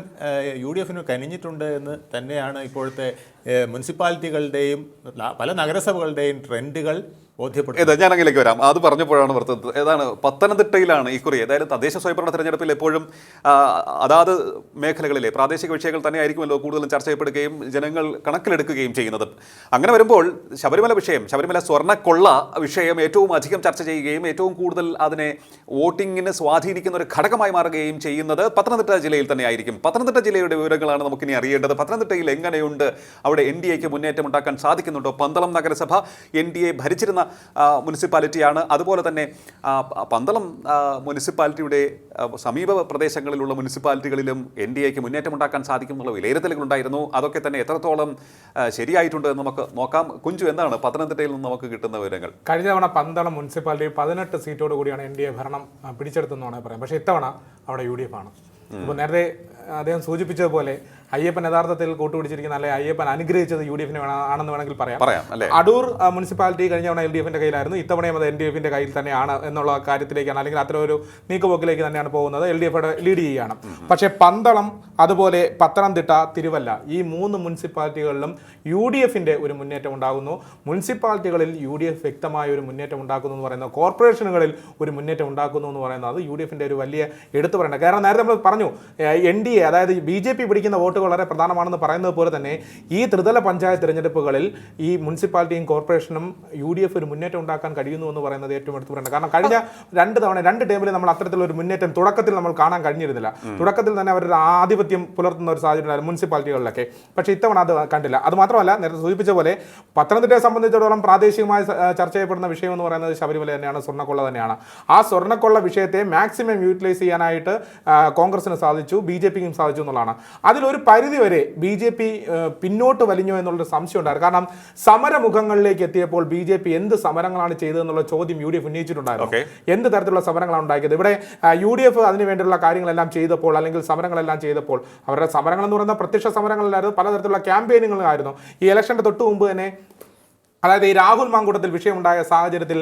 UDF-ന് കനിഞ്ഞിട്ടുണ്ട് എന്ന് തന്നെയാണ് ഇപ്പോഴത്തെ മുനിസിപ്പാലിറ്റികളുടെയും പല നഗരസഭകളുടെയും ട്രെൻഡുകൾ ബോധ്യപ്പെടുന്നത്. ഞാൻ അങ്ങനെയൊക്കെ വരാം. അത് പറഞ്ഞപ്പോഴാണ് ഓർത്തത്. ഏതാണ് പത്തനംതിട്ടയിലാണ് ഇക്കുറി, അതായത് തദ്ദേശ സ്വയംഭരണ തെരഞ്ഞെടുപ്പിൽ എപ്പോഴും അതാത് മേഖലകളിലെ പ്രാദേശിക വിഷയങ്ങൾ തന്നെയായിരിക്കുമല്ലോ കൂടുതലും ചർച്ച ചെയ്യപ്പെടുകയും ജനങ്ങൾ കണക്കിലെടുക്കുകയും ചെയ്യുന്നത്. അങ്ങനെ വരുമ്പോൾ ശബരിമല സ്വർണ്ണക്കൊള്ള വിഷയം ഏറ്റവും അധികം ചർച്ച ചെയ്യുകയും ഏറ്റവും കൂടുതൽ അതിനെ വോട്ടിങ്ങിന് സ്വാധീനിക്കുന്ന ഒരു ഘടകമായി മാറുകയും ചെയ്യുന്നത് പത്തനംതിട്ട ജില്ലയിൽ തന്നെയായിരിക്കും. പത്തനംതിട്ട ജില്ലയുടെ വിവരങ്ങളാണ് നമുക്കിനി അറിയേണ്ടത്. പത്തനംതിട്ടയിൽ എങ്ങനെയുണ്ട്, അവിടെ NDA-ക്ക് മുന്നേറ്റം ഉണ്ടാക്കാൻ സാധിക്കുന്നുണ്ടോ? പന്തളം നഗരസഭ NDA ഭരിച്ചിരുന്ന മുനിസിപ്പാലിറ്റിയാണ്. അതുപോലെ തന്നെ പന്തളം മുനിസിപ്പാലിറ്റിയുടെ സമീപ പ്രദേശങ്ങളിലുള്ള മുനിസിപ്പാലിറ്റികളിലും NDA-ക്ക് മുന്നേറ്റം ഉണ്ടാക്കാൻ സാധിക്കും എന്നുള്ള വിലയിരുത്തലുകളുണ്ടായിരുന്നു. അതൊക്കെ തന്നെ എത്രത്തോളം ശരിയായിട്ടുണ്ട് എന്ന് നമുക്ക് നോക്കാം. കുഞ്ചു, എന്താണ് പത്തനംതിട്ടയിൽ നിന്ന് നമുക്ക് കിട്ടുന്ന വിവരങ്ങൾ? കഴിഞ്ഞ തവണ പന്തളം മുനിസിപ്പാലിറ്റി 18 സീറ്റോട് കൂടിയാണ് NDA ഭരണം പിടിച്ചെടുത്തെന്നാണ് പറയാം. പക്ഷേ ഇത്തവണ അവിടെ UDF ആണ്. ഇപ്പോൾ നേരത്തെ അദ്ദേഹം സൂചിപ്പിച്ചതുപോലെ അയ്യപ്പൻ യഥാർത്ഥത്തിൽ കൂട്ടുപിടിച്ചിരിക്കുന്ന, അല്ലെ അയ്യപ്പൻ അനുഗ്രഹിച്ചത് UDF-നെ ആണെന്ന് വേണമെങ്കിൽ പറയാം. അടൂർ മുനിസിപ്പാലിറ്റി കഴിഞ്ഞ തവണ LDF-ന്റെ കയ്യിലായിരുന്നു, ഇത്തവണയും അത് NDF-ന്റെ കയ്യിൽ തന്നെയാണ് എന്നുള്ള കാര്യത്തിലേക്കാണ്, അല്ലെങ്കിൽ അത്തരം ഒരു നീക്കുപോക്കിലേക്ക് തന്നെയാണ് പോകുന്നത്. LDF ലീഡ് ചെയ്യുകയാണ്. പക്ഷേ പന്തളം, അതുപോലെ പത്തനംതിട്ട, തിരുവല്ല, ഈ 3 മുനിസിപ്പാലിറ്റികളിലും UDF-ന്റെ ഒരു മുന്നേറ്റം ഉണ്ടാകുന്നു. മുനിസിപ്പാലിറ്റികളിൽ UDF വ്യക്തമായ ഒരു മുന്നേറ്റം ഉണ്ടാക്കുന്നു എന്ന് പറയുന്നത്, കോർപ്പറേഷനുകളിൽ ഒരു മുന്നേറ്റം ഉണ്ടാക്കുന്നു എന്ന് പറയുന്നത് UDF-ന്റെ ഒരു വലിയ എടുത്തു പറയേണ്ടത്. കാരണം നേരത്തെ നമ്മൾ പറഞ്ഞു, NDA അതായത് BJP പിടിക്കുന്ന വോട്ട് വളരെ പ്രധാനമാണെന്ന് പറയുന്നത് പോലെ തന്നെ ഈ ത്രിതല പഞ്ചായത്ത് തിരഞ്ഞെടുപ്പുകളിൽ ഈ മുനിസിപ്പാലിറ്റിയും കോർപ്പറേഷനും UDF ഒരു മുന്നേറ്റം ഉണ്ടാക്കാൻ കഴിയുന്നു എന്ന് പറയുന്നത് ഏറ്റവും എടുത്തു പറയേണ്ടത്. കാരണം കഴിഞ്ഞ 2 ടേമിൽ നമ്മൾ അത്തരത്തിലുള്ള ഒരു മുന്നേറ്റം തുടക്കത്തിൽ നമ്മൾ കാണാൻ കഴിഞ്ഞിരുന്നില്ല. തുടക്കത്തിൽ തന്നെ അവരുടെ ആധിപത്യം പുലർത്തുന്ന ഒരു സാഹചര്യം മുനിസിപ്പാലിറ്റികളിലൊക്കെ. പക്ഷേ ഇത്തവണ അത് കണ്ടില്ല. അത് മാത്രമല്ല, നേരത്തെ സൂചിപ്പിച്ച പോലെ പത്തനംതിട്ടയെ സംബന്ധിച്ചിടത്തോളം പ്രാദേശികമായി ചർച്ച ചെയ്യപ്പെടുന്ന വിഷയം എന്ന് പറയുന്നത് ശബരിമല തന്നെയാണ്, സ്വർണ്ണക്കൊള്ള തന്നെയാണ്. ആ സ്വർണ്ണക്കൊള്ള വിഷയത്തെ മാക്സിമം യൂട്ടിലൈസ് ചെയ്യാനായിട്ട് കോൺഗ്രസിന് സാധിച്ചു, BJP-ക്കും സാധിച്ചു എന്നുള്ളതാണ്. അതിലൊരു പരിധി വരെ BJP പിന്നോട്ട് വലിഞ്ഞോ എന്നുള്ളൊരു സംശയം ഉണ്ടായിരുന്നു. കാരണം സമരമുഖങ്ങളിലേക്ക് എത്തിയപ്പോൾ BJP എന്ത് സമരങ്ങളാണ് ചെയ്തതെന്നുള്ള ചോദ്യം UDF ഉന്നയിച്ചിട്ടുണ്ടായിരുന്നു. എന്ത് തരത്തിലുള്ള സമരങ്ങളാണ് ഉണ്ടാക്കിയത്? ഇവിടെ UDF അതിന് വേണ്ടിയുള്ള കാര്യങ്ങളെല്ലാം ചെയ്തപ്പോൾ, അല്ലെങ്കിൽ സമരങ്ങളെല്ലാം ചെയ്തപ്പോൾ, അവരുടെ സമരങ്ങൾ എന്ന് പറയുന്ന പ്രത്യക്ഷ സമരങ്ങളിലായിരുന്നു, പലതരത്തിലുള്ള ക്യാമ്പയിനുകളായിരുന്നു. ഈ ഇലക്ഷൻ്റെ തൊട്ട് മുമ്പ് തന്നെ, അതായത് ഈ രാഹുൽ മാങ്കൂട്ടത്തിൽ വിഷയമുണ്ടായ സാഹചര്യത്തിൽ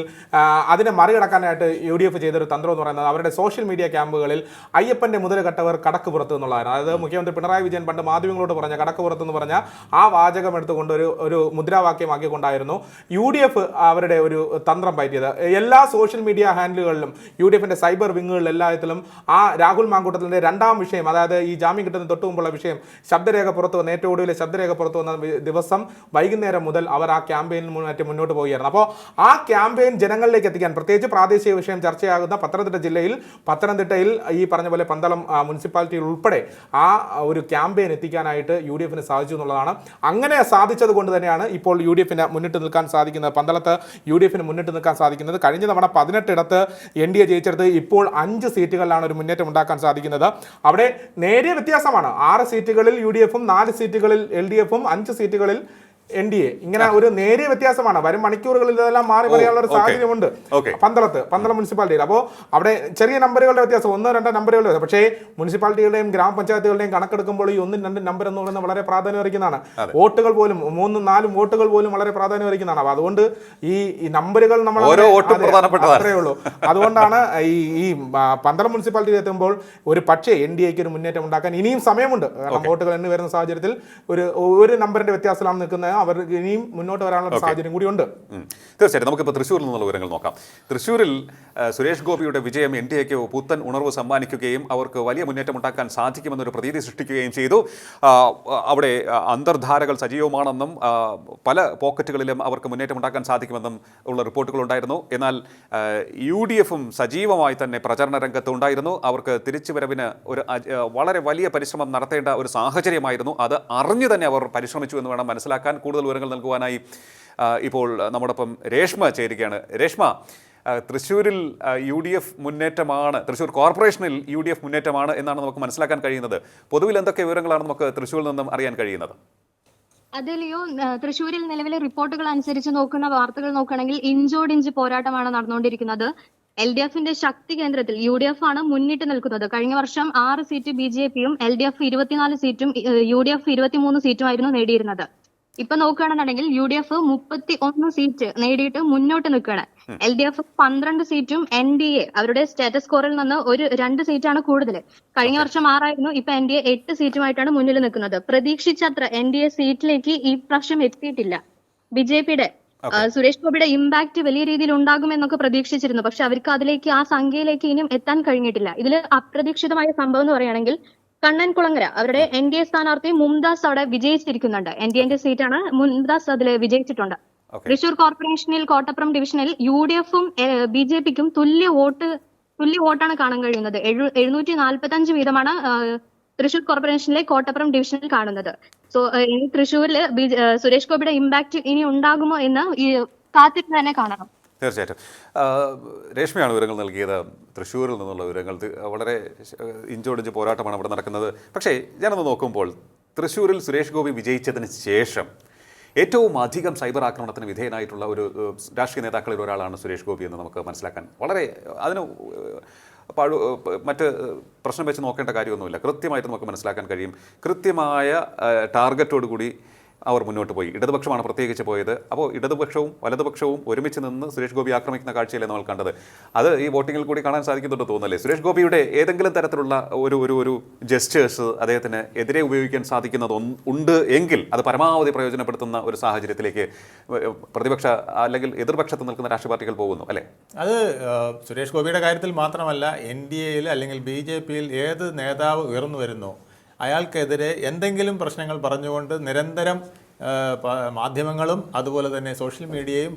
അതിനെ മറികടക്കാനായിട്ട് UDF ചെയ്തൊരു തന്ത്രം എന്ന് പറയുന്നത് അവരുടെ സോഷ്യൽ മീഡിയ ക്യാമ്പുകളിൽ അയ്യപ്പൻ്റെ മുതൽ കെട്ടവർ കടക്ക് പുറത്ത് എന്നുള്ളതായിരുന്നു. അതായത് മുഖ്യമന്ത്രി പിണറായി വിജയൻ പണ്ട് മാധ്യമങ്ങളോട് പറഞ്ഞ കടക്ക് പുറത്ത് എന്ന് പറഞ്ഞ ആ വാചകം എടുത്തുകൊണ്ട് ഒരു മുദ്രാവാക്യമാക്കിക്കൊണ്ടായിരുന്നു UDF അവരുടെ ഒരു തന്ത്രം പയറ്റിയത്. എല്ലാ സോഷ്യൽ മീഡിയ ഹാൻഡിലുകളിലും UDF-ന്റെ സൈബർ വിങ്ങുകളിൽ എല്ലാത്തിലും ആ രാഹുൽ മാങ്കൂട്ടത്തിൻ്റെ 2ാം വിഷയം, അതായത് ഈ ജാമ്യം കിട്ടുന്ന തൊട്ട് മുമ്പുള്ള വിഷയം, ശബ്ദരേഖ പുറത്തു വന്ന ഏറ്റവും ഒടുവിലെ ശബ്ദരേഖ പുറത്തു വന്ന ദിവസം വൈകുന്നേരം മുതൽ അവർ ആ ക്യാമ്പയിനിൽ മുന്നോട്ട് പോവുകയായിരുന്നു. അപ്പോൾ ആ ക്യാമ്പയിൻ ജനങ്ങളിലേക്ക് എത്തിക്കാൻ, പ്രത്യേകിച്ച് പ്രാദേശിക വിഷയം ചർച്ചയാകുന്ന പത്തനംതിട്ടയിൽ ഈ പറഞ്ഞ പോലെ പന്തളം മുനിസിപ്പാലിറ്റിയിൽ ഉൾപ്പെടെ ആ ഒരു ക്യാമ്പയിൻ എത്തിക്കാനായിട്ട് UDF സാധിച്ചു എന്നുള്ളതാണ്. അങ്ങനെ സാധിച്ചത് കൊണ്ട് തന്നെയാണ് ഇപ്പോൾ UDF മുന്നിട്ട് നിൽക്കാൻ സാധിക്കുന്നത്. പന്തളത്ത് UDF മുന്നിട്ട് നിൽക്കാൻ സാധിക്കുന്നത്. കഴിഞ്ഞ തവണ 18 ഇടത്ത് NDA ജയിച്ചെടുത്ത് ഇപ്പോൾ 5 സീറ്റുകളിലാണ് ഒരു മുന്നേറ്റം ഉണ്ടാക്കാൻ സാധിക്കുന്നത്. അവിടെ നേരിയ വ്യത്യാസമാണ്. 6 സീറ്റുകളിൽ UDF, 4 സീറ്റുകളിൽ LDF, 5 സീറ്റുകളിൽ NDA. ഇങ്ങനെ ഒരു നേരിയ വ്യത്യാസമാണ്. വരും മണിക്കൂറുകളിൽ ഇതെല്ലാം മാറി പറയാനുള്ള ഒരു സാഹചര്യമുണ്ട് പന്തളം മുനിസിപ്പാലിറ്റിയിൽ. അപ്പോൾ അവിടെ ചെറിയ നമ്പറുകളുടെ വ്യത്യാസം, 1-2 നമ്പറുകളുടെ വ്യത്യാസം. പക്ഷേ മുനിസിപ്പാലിറ്റികളുടെയും ഗ്രാമപഞ്ചായത്തുകളുടെയും കണക്കെടുക്കുമ്പോൾ ഈ 1-2 നമ്പർ എന്ന് പറയുന്നത് വളരെ പ്രാധാന്യം അർഹിക്കുന്നതാണ്. വോട്ടുകൾ പോലും 3-4 വോട്ടുകൾ പോലും വളരെ പ്രാധാന്യം അർഹിക്കുന്നതാണ്. അപ്പോൾ അതുകൊണ്ട് ഈ നമ്പറുകൾ നമ്മൾ അത്രേ ഉള്ളൂ. അതുകൊണ്ടാണ് ഈ പന്തളം മുനിസിപ്പാലിറ്റിയിൽ എത്തുമ്പോൾ ഒരു പക്ഷേ NDAക്ക് ഒരു മുന്നേറ്റം ഉണ്ടാക്കാൻ ഇനിയും സമയമുണ്ട്. കാരണം വോട്ടുകൾ എണ്ണി വരുന്ന സാഹചര്യത്തിൽ ഒരു നമ്പറിന്റെ വ്യത്യാസത്തിലാണ് നിൽക്കുന്നത്. അവർക്ക് ഇനിയും മുന്നോട്ട് വരാനുള്ള സാഹചര്യം കൂടിയുണ്ട്. തീർച്ചയായിട്ടും നമുക്കിപ്പോൾ തൃശ്ശൂരിൽ നിന്നുള്ള വിവരങ്ങൾ നോക്കാം. തൃശ്ശൂരിൽ സുരേഷ് ഗോപിയുടെ വിജയം NDAക്ക് പുത്തൻ ഉണർവ് സമ്മാനിക്കുകയും അവർക്ക് വലിയ മുന്നേറ്റം ഉണ്ടാക്കാൻ സാധിക്കുമെന്നൊരു പ്രതീതി സൃഷ്ടിക്കുകയും ചെയ്തു. അവിടെ അന്തർധാരകൾ സജീവമാണെന്നും പല പോക്കറ്റുകളിലും അവർക്ക് മുന്നേറ്റം ഉണ്ടാക്കാൻ സാധിക്കുമെന്നും ഉള്ള റിപ്പോർട്ടുകളുണ്ടായിരുന്നു. എന്നാൽ UDFും സജീവമായി തന്നെ പ്രചരണ രംഗത്ത് ഉണ്ടായിരുന്നു. അവർക്ക് തിരിച്ചുവരവിന് ഒരു വളരെ വലിയ പരിശ്രമം നടത്തേണ്ട ഒരു സാഹചര്യമായിരുന്നു. അത് അറിഞ്ഞു തന്നെ അവർ പരിശ്രമിച്ചു എന്ന് വേണം മനസ്സിലാക്കാൻ. കൂടുതൽ വിവരങ്ങൾ നൽകുവാനായി ഇപ്പോൾ നമ്മോടൊപ്പം രേഷ്മ ചേരുകയാണ്. രേഷ്മ, തൃശ്ശൂരിൽ UDF മുന്നേറ്റമാണ്, തൃശ്ശൂർ കോർപ്പറേഷനിൽ UDF മുന്നേറ്റമാണ് എന്നാണ് നമുക്ക് മനസ്സിലാക്കാൻ കഴിയുന്നത്. പൊതുവിൽ എന്തൊക്കെ വിവരങ്ങളാണ് നമുക്ക് തൃശ്ശൂരിൽ നിന്നും അറിയാൻ കഴിയുന്നത്? അതിലെയോ തൃശ്ശൂരിൽ നിലവിലെ റിപ്പോർട്ടുകൾ അനുസരിച്ച് നോക്കുന്ന വാർത്തകൾ നോക്കുകയാണെങ്കിൽ ഇഞ്ചോടിഞ്ച് പോരാട്ടമാണ് നടന്നുകൊണ്ടിരിക്കുന്നത്. LDFന്റെ ശക്തി കേന്ദ്രത്തിൽ UDF ആണ് മുന്നിട്ട് നിൽക്കുന്നത്. കഴിഞ്ഞ വർഷം 6 സീറ്റ് BJPയും LDF 24 സീറ്റും UDF 23 സീറ്റുമായിരുന്നു നേടിയിരുന്നത്. ഇപ്പൊ നോക്കുകയാണെന്നുണ്ടെങ്കിൽ UDF 31 സീറ്റ് നേടിയിട്ട് മുന്നോട്ട് നിൽക്കുകയാണ്. LDF 12 സീറ്റും NDA അവരുടെ സ്റ്റാറ്റസ് സ്കോറിൽ നിന്ന് 2 സീറ്റാണ് കൂടുതൽ. കഴിഞ്ഞ വർഷം 6 ആയിരുന്നു. ഇപ്പൊ NDA 8 സീറ്റുമായിട്ടാണ് മുന്നിൽ നിൽക്കുന്നത്. പ്രതീക്ഷിച്ചത്ര NDA സീറ്റിലേക്ക് ഈ പ്രാവശ്യം എത്തിയിട്ടില്ല. BJPയുടെ സുരേഷ് ഗോപിയുടെ ഇമ്പാക്ട് വലിയ രീതിയിൽ ഉണ്ടാകുമെന്നൊക്കെ പ്രതീക്ഷിച്ചിരുന്നു. പക്ഷെ അവർക്ക് അതിലേക്ക് ആ സംഖ്യയിലേക്ക് ഇനിയും എത്താൻ കഴിഞ്ഞിട്ടില്ല. ഇതിൽ അപ്രതീക്ഷിതമായ സംഭവം എന്ന് പറയുകയാണെങ്കിൽ കണ്ണൻകുളങ്ങര അവരുടെ NDA സ്ഥാനാർത്ഥി മുംതാസ് അവിടെ വിജയിച്ചിരിക്കുന്നുണ്ട്. NDAന്റെ സീറ്റാണ്. മുംതാസ് അതിൽ വിജയിച്ചിട്ടുണ്ട്. തൃശൂർ കോർപ്പറേഷനിൽ കോട്ടപ്പുറം ഡിവിഷനിൽ UDFും BJPക്കും തുല്യ വോട്ടാണ് കാണാൻ കഴിയുന്നത്. 745 വീതമാണ് തൃശൂർ കോർപ്പറേഷനിലെ കോട്ടപ്പുറം ഡിവിഷനിൽ കാണുന്നത്. സോ ഇനി തൃശ്ശൂരിൽ സുരേഷ് ഗോപിയുടെ ഇമ്പാക്ട് ഇനി ഉണ്ടാകുമോ എന്ന് കാത്തിട്ട് തന്നെ കാണണം. തീർച്ചയായിട്ടും രേഷ്മയാണ് വിവരങ്ങൾ നൽകിയത്. തൃശ്ശൂരിൽ നിന്നുള്ള വിവരങ്ങൾ വളരെ ഇഞ്ചോടിഞ്ച് പോരാട്ടമാണ് അവിടെ നടക്കുന്നത്. പക്ഷേ ഞാനൊന്ന് നോക്കുമ്പോൾ തൃശ്ശൂരിൽ സുരേഷ് ഗോപി വിജയിച്ചതിന് ശേഷം ഏറ്റവും അധികം സൈബർ ആക്രമണത്തിന് വിധേയനായിട്ടുള്ള ഒരു രാഷ്ട്രീയ നേതാക്കളിൽ ഒരാളാണ് സുരേഷ് ഗോപി എന്ന് നമുക്ക് മനസ്സിലാക്കാൻ വളരെ അതിന് മറ്റ് പ്രശ്നം വെച്ച് നോക്കേണ്ട കാര്യമൊന്നുമില്ല. കൃത്യമായിട്ട് നമുക്ക് മനസ്സിലാക്കാൻ കഴിയും. കൃത്യമായ ടാർഗറ്റോടു കൂടി അവർ മുന്നോട്ട് പോയി. ഇടതുപക്ഷമാണ് പ്രത്യേകിച്ച് പോയത്. അപ്പോൾ ഇടതുപക്ഷവും വലതുപക്ഷവും ഒരുമിച്ച് നിന്ന് സുരേഷ് ഗോപി ആക്രമിക്കുന്ന കാഴ്ചയല്ലേ നമ്മൾ കണ്ടത്. അത് ഈ വോട്ടിങ്ങിൽ കൂടി കാണാൻ സാധിക്കുന്നുണ്ട് തോന്നല്ലേ? സുരേഷ് ഗോപിയുടെ ഏതെങ്കിലും തരത്തിലുള്ള ഒരു ജസ്റ്റേഴ്സ് അദ്ദേഹത്തിന് എതിരെ ഉപയോഗിക്കാൻ സാധിക്കുന്നത് ഉണ്ട് എങ്കിൽ അത് പരമാവധി പ്രയോജനപ്പെടുത്തുന്ന ഒരു സാഹചര്യത്തിലേക്ക് പ്രതിപക്ഷ അല്ലെങ്കിൽ എതിർപക്ഷത്ത് നിൽക്കുന്ന രാഷ്ട്രീയ പാർട്ടികൾ പോകുന്നു അല്ലേ? അത് സുരേഷ് ഗോപിയുടെ കാര്യത്തിൽ മാത്രമല്ല, NDAയിൽ അല്ലെങ്കിൽ BJPയിൽ ഏത് നേതാവ് ഉയർന്നു വരുന്നോ അയാൾക്കെതിരെ എന്തെങ്കിലും പ്രശ്നങ്ങൾ പറഞ്ഞുകൊണ്ട് നിരന്തരം മാധ്യമങ്ങളും അതുപോലെ തന്നെ സോഷ്യൽ മീഡിയയും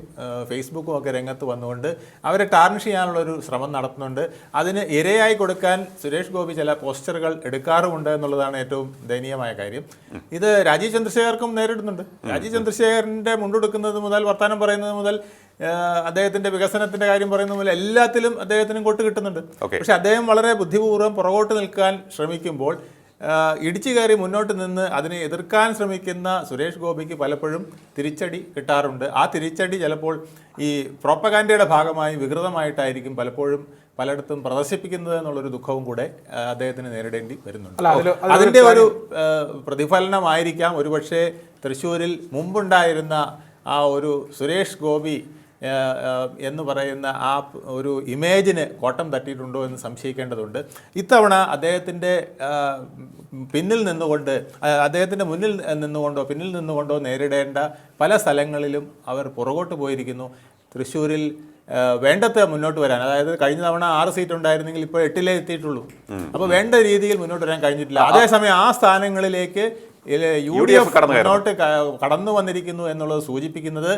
ഫേസ്ബുക്കും ഒക്കെ രംഗത്ത് വന്നുകൊണ്ട് അവരെ ടാർണിഷ് ചെയ്യാനുള്ളൊരു ശ്രമം നടത്തുന്നുണ്ട്. അതിന് ഇരയായി കൊടുക്കാൻ സുരേഷ് ഗോപി ചില പോസ്റ്ററുകൾ എടുക്കാറുമുണ്ട് എന്നുള്ളതാണ് ഏറ്റവും ദയനീയമായ കാര്യം. ഇത് രാജീവ് ചന്ദ്രശേഖർക്കും നേരിടുന്നുണ്ട്. രാജീവ് ചന്ദ്രശേഖറിൻ്റെ മുണ്ടെടുക്കുന്നത് മുതൽ വർത്തമാനം പറയുന്നത് മുതൽ അദ്ദേഹത്തിന്റെ വികസനത്തിന്റെ കാര്യം പറയുന്നത് മുതൽ എല്ലാത്തിലും അദ്ദേഹത്തിനും കൊട്ട് കിട്ടുന്നുണ്ട്. പക്ഷെ അദ്ദേഹം വളരെ ബുദ്ധിപൂർവ്വം പുറകോട്ട് നിൽക്കാൻ ശ്രമിക്കുമ്പോൾ ഇടിച്ചു കയറി മുന്നോട്ട് നിന്ന് അതിനെ എതിർക്കാൻ ശ്രമിക്കുന്ന സുരേഷ് ഗോപിക്ക് പലപ്പോഴും തിരിച്ചടി കിട്ടാറുണ്ട്. ആ തിരിച്ചടി ചിലപ്പോൾ ഈ പ്രോപ്പഗാൻഡയുടെ ഭാഗമായി വികൃതമായിട്ടായിരിക്കും പലപ്പോഴും പലയിടത്തും പ്രദർശിപ്പിക്കുന്നത് എന്നുള്ളൊരു ദുഃഖവും കൂടെ അദ്ദേഹത്തിന് നേരിടേണ്ടി വരുന്നുണ്ട്. അതിൻ്റെ ഒരു പ്രതിഫലനമായിരിക്കാം ഒരുപക്ഷെ തൃശ്ശൂരിൽ മുമ്പുണ്ടായിരുന്ന ആ ഒരു സുരേഷ് ഗോപി എന്ന് പറയുന്ന ആ ഒരു ഇമേജിന് കോട്ടം തട്ടിയിട്ടുണ്ടോ എന്ന് സംശയിക്കേണ്ടതുണ്ട്. ഇത്തവണ അദ്ദേഹത്തിൻ്റെ പിന്നിൽ നിന്നുകൊണ്ട് അദ്ദേഹത്തിൻ്റെ മുന്നിൽ നിന്നുകൊണ്ടോ പിന്നിൽ നിന്നുകൊണ്ടോ നേരിടേണ്ട പല സ്ഥലങ്ങളിലും അവർ പുറകോട്ട് പോയിരിക്കുന്നു. തൃശ്ശൂരിൽ വേണ്ടത്ര മുന്നോട്ട് വരാൻ, അതായത് കഴിഞ്ഞ തവണ 6 സീറ്റ് ഉണ്ടായിരുന്നെങ്കിൽ ഇപ്പോൾ 8 എത്തിയിട്ടുള്ളൂ. അപ്പോൾ വേണ്ട രീതിയിൽ മുന്നോട്ട് വരാൻ കഴിഞ്ഞിട്ടില്ല. അതേസമയം ആ സ്ഥാനങ്ങളിലേക്ക് UDF മുന്നോട്ട് കടന്നു വന്നിരിക്കുന്നു എന്നുള്ളത് സൂചിപ്പിക്കുന്നത്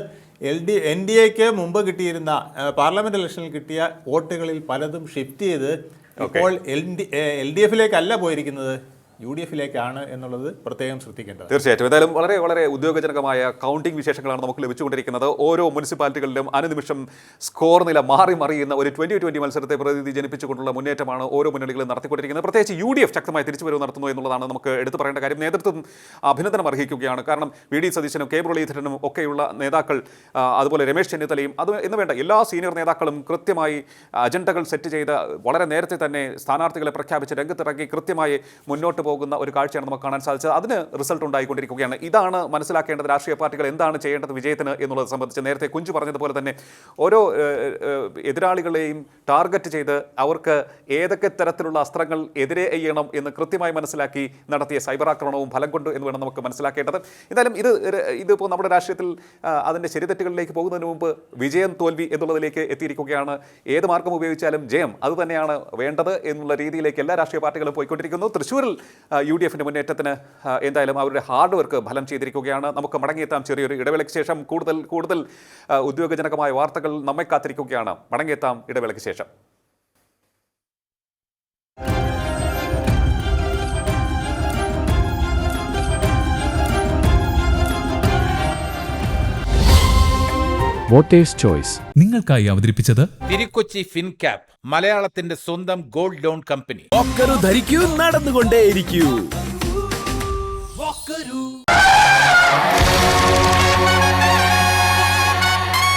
NDAക്ക് മുമ്പ് കിട്ടിയിരുന്ന പാർലമെന്റ് ഇലക്ഷനിൽ കിട്ടിയ വോട്ടുകളിൽ പലതും ഷിഫ്റ്റ് ചെയ്ത് ഇപ്പോൾ LDFിലേക്കല്ല പോയിരിക്കുന്നത്, UDFിലേക്കാണ് എന്നുള്ളത് പ്രത്യേകം ശ്രദ്ധിക്കേണ്ടത്. തീർച്ചയായിട്ടും. ഏതായാലും വളരെ വളരെ ഉദ്യോഗജനകമായ കൗണ്ടിംഗ് വിശേഷങ്ങളാണ് നമുക്ക് ലഭിച്ചുകൊണ്ടിരിക്കുന്നത്. ഓരോ മുനിസിപ്പാലിറ്റികളിലും അനുനിമിഷം സ്കോർ നില മാറി മറിയുന്ന ഒരു 2020 മത്സരത്തെ പ്രതിനിധി ജനിപ്പിച്ചുകൊണ്ടുള്ള മുന്നേറ്റമാണ് ഓരോ മുന്നണികളും നടത്തിക്കൊണ്ടിരിക്കുന്നത്. പ്രത്യേകിച്ച് UDF ശക്തമായി തിരിച്ചുവരവ് നടത്തുന്നു എന്നുള്ളതാണ് നമുക്ക് എടുത്തു പറയേണ്ട കാര്യം. നേതൃത്വം അഭിനന്ദനം അർഹിക്കുകയാണ്. കാരണം VD സതീശനും K മുരളീധരനും ഒക്കെയുള്ള നേതാക്കൾ, അതുപോലെ രമേശ് ചെന്നിത്തലയും എന്ന് വേണ്ട എല്ലാ സീനിയർ നേതാക്കളും കൃത്യമായി അജണ്ടകൾ സെറ്റ് ചെയ്ത് വളരെ നേരത്തെ തന്നെ സ്ഥാനാർത്ഥികളെ പ്രഖ്യാപിച്ച് രംഗത്തിറങ്ങി കൃത്യമായി മുന്നോട്ട് പോകുന്ന ഒരു കാഴ്ചയാണ് നമുക്ക് കാണാൻ സാധിച്ചത്. അതിന് റിസൾട്ട് ഉണ്ടായിക്കൊണ്ടിരിക്കുകയാണ്. ഇതാണ് മനസ്സിലാക്കേണ്ടത്. രാഷ്ട്രീയ പാർട്ടികൾ എന്താണ് ചെയ്യേണ്ടത് വിജയത്തിന് എന്നുള്ളത് സംബന്ധിച്ച് നേരത്തെ കുഞ്ചു പറഞ്ഞതുപോലെ തന്നെ ഓരോ എതിരാളികളെയും ടാർഗറ്റ് ചെയ്ത് അവർക്ക് ഏതൊക്കെ തരത്തിലുള്ള അസ്ത്രങ്ങൾ എതിരെ ചെയ്യണം എന്ന് കൃത്യമായി മനസ്സിലാക്കി നടത്തിയ സൈബർ ആക്രമണവും ഫലം കൊണ്ട് എന്ന് വേണം നമുക്ക് മനസ്സിലാക്കേണ്ടത്. എന്തായാലും ഇതിപ്പോൾ നമ്മുടെ രാഷ്ട്രീയത്തിൽ അതിൻ്റെ ശരിതെറ്റുകളിലേക്ക് പോകുന്നതിന് മുമ്പ് വിജയം തോൽവി എന്നുള്ളതിലേക്ക് എത്തിയിരിക്കുകയാണ്. ഏത് മാർഗം ഉപയോഗിച്ചാലും ജയം അത് തന്നെയാണ് വേണ്ടത് എന്നുള്ള രീതിയിലേക്ക് എല്ലാ രാഷ്ട്രീയ പാർട്ടികളും പോയിക്കൊണ്ടിരിക്കുന്നു. തൃശ്ശൂരിൽ UDFിൻ്റെ മുന്നേറ്റത്തിന് എന്തായാലും അവരുടെ ഹാർഡ് വർക്ക് ഫലം ചെയ്തിരിക്കുകയാണ്. നമുക്ക് മടങ്ങിയെത്താം ചെറിയൊരു ഇടവേളയ്ക്ക് ശേഷം. കൂടുതൽ ഉദ്യോഗജനകമായ വാർത്തകൾ നമ്മെ കാത്തിരിക്കുകയാണ്. മടങ്ങിയെത്താം ഇടവേളയ്ക്ക് ശേഷം. വോട്ടേഴ്സ് ചോയ്സ് നിങ്ങൾക്കായി അവതരിപ്പിച്ചത് തിരുക്കൊച്ചി ഫിൻക്യാപ്പ്, മലയാളത്തിന്റെ സ്വന്തം ഗോൾഡ് ലോൺ കമ്പനി. ധരിക്കൂ നടന്നുകൊണ്ടേയിരിക്കൂ.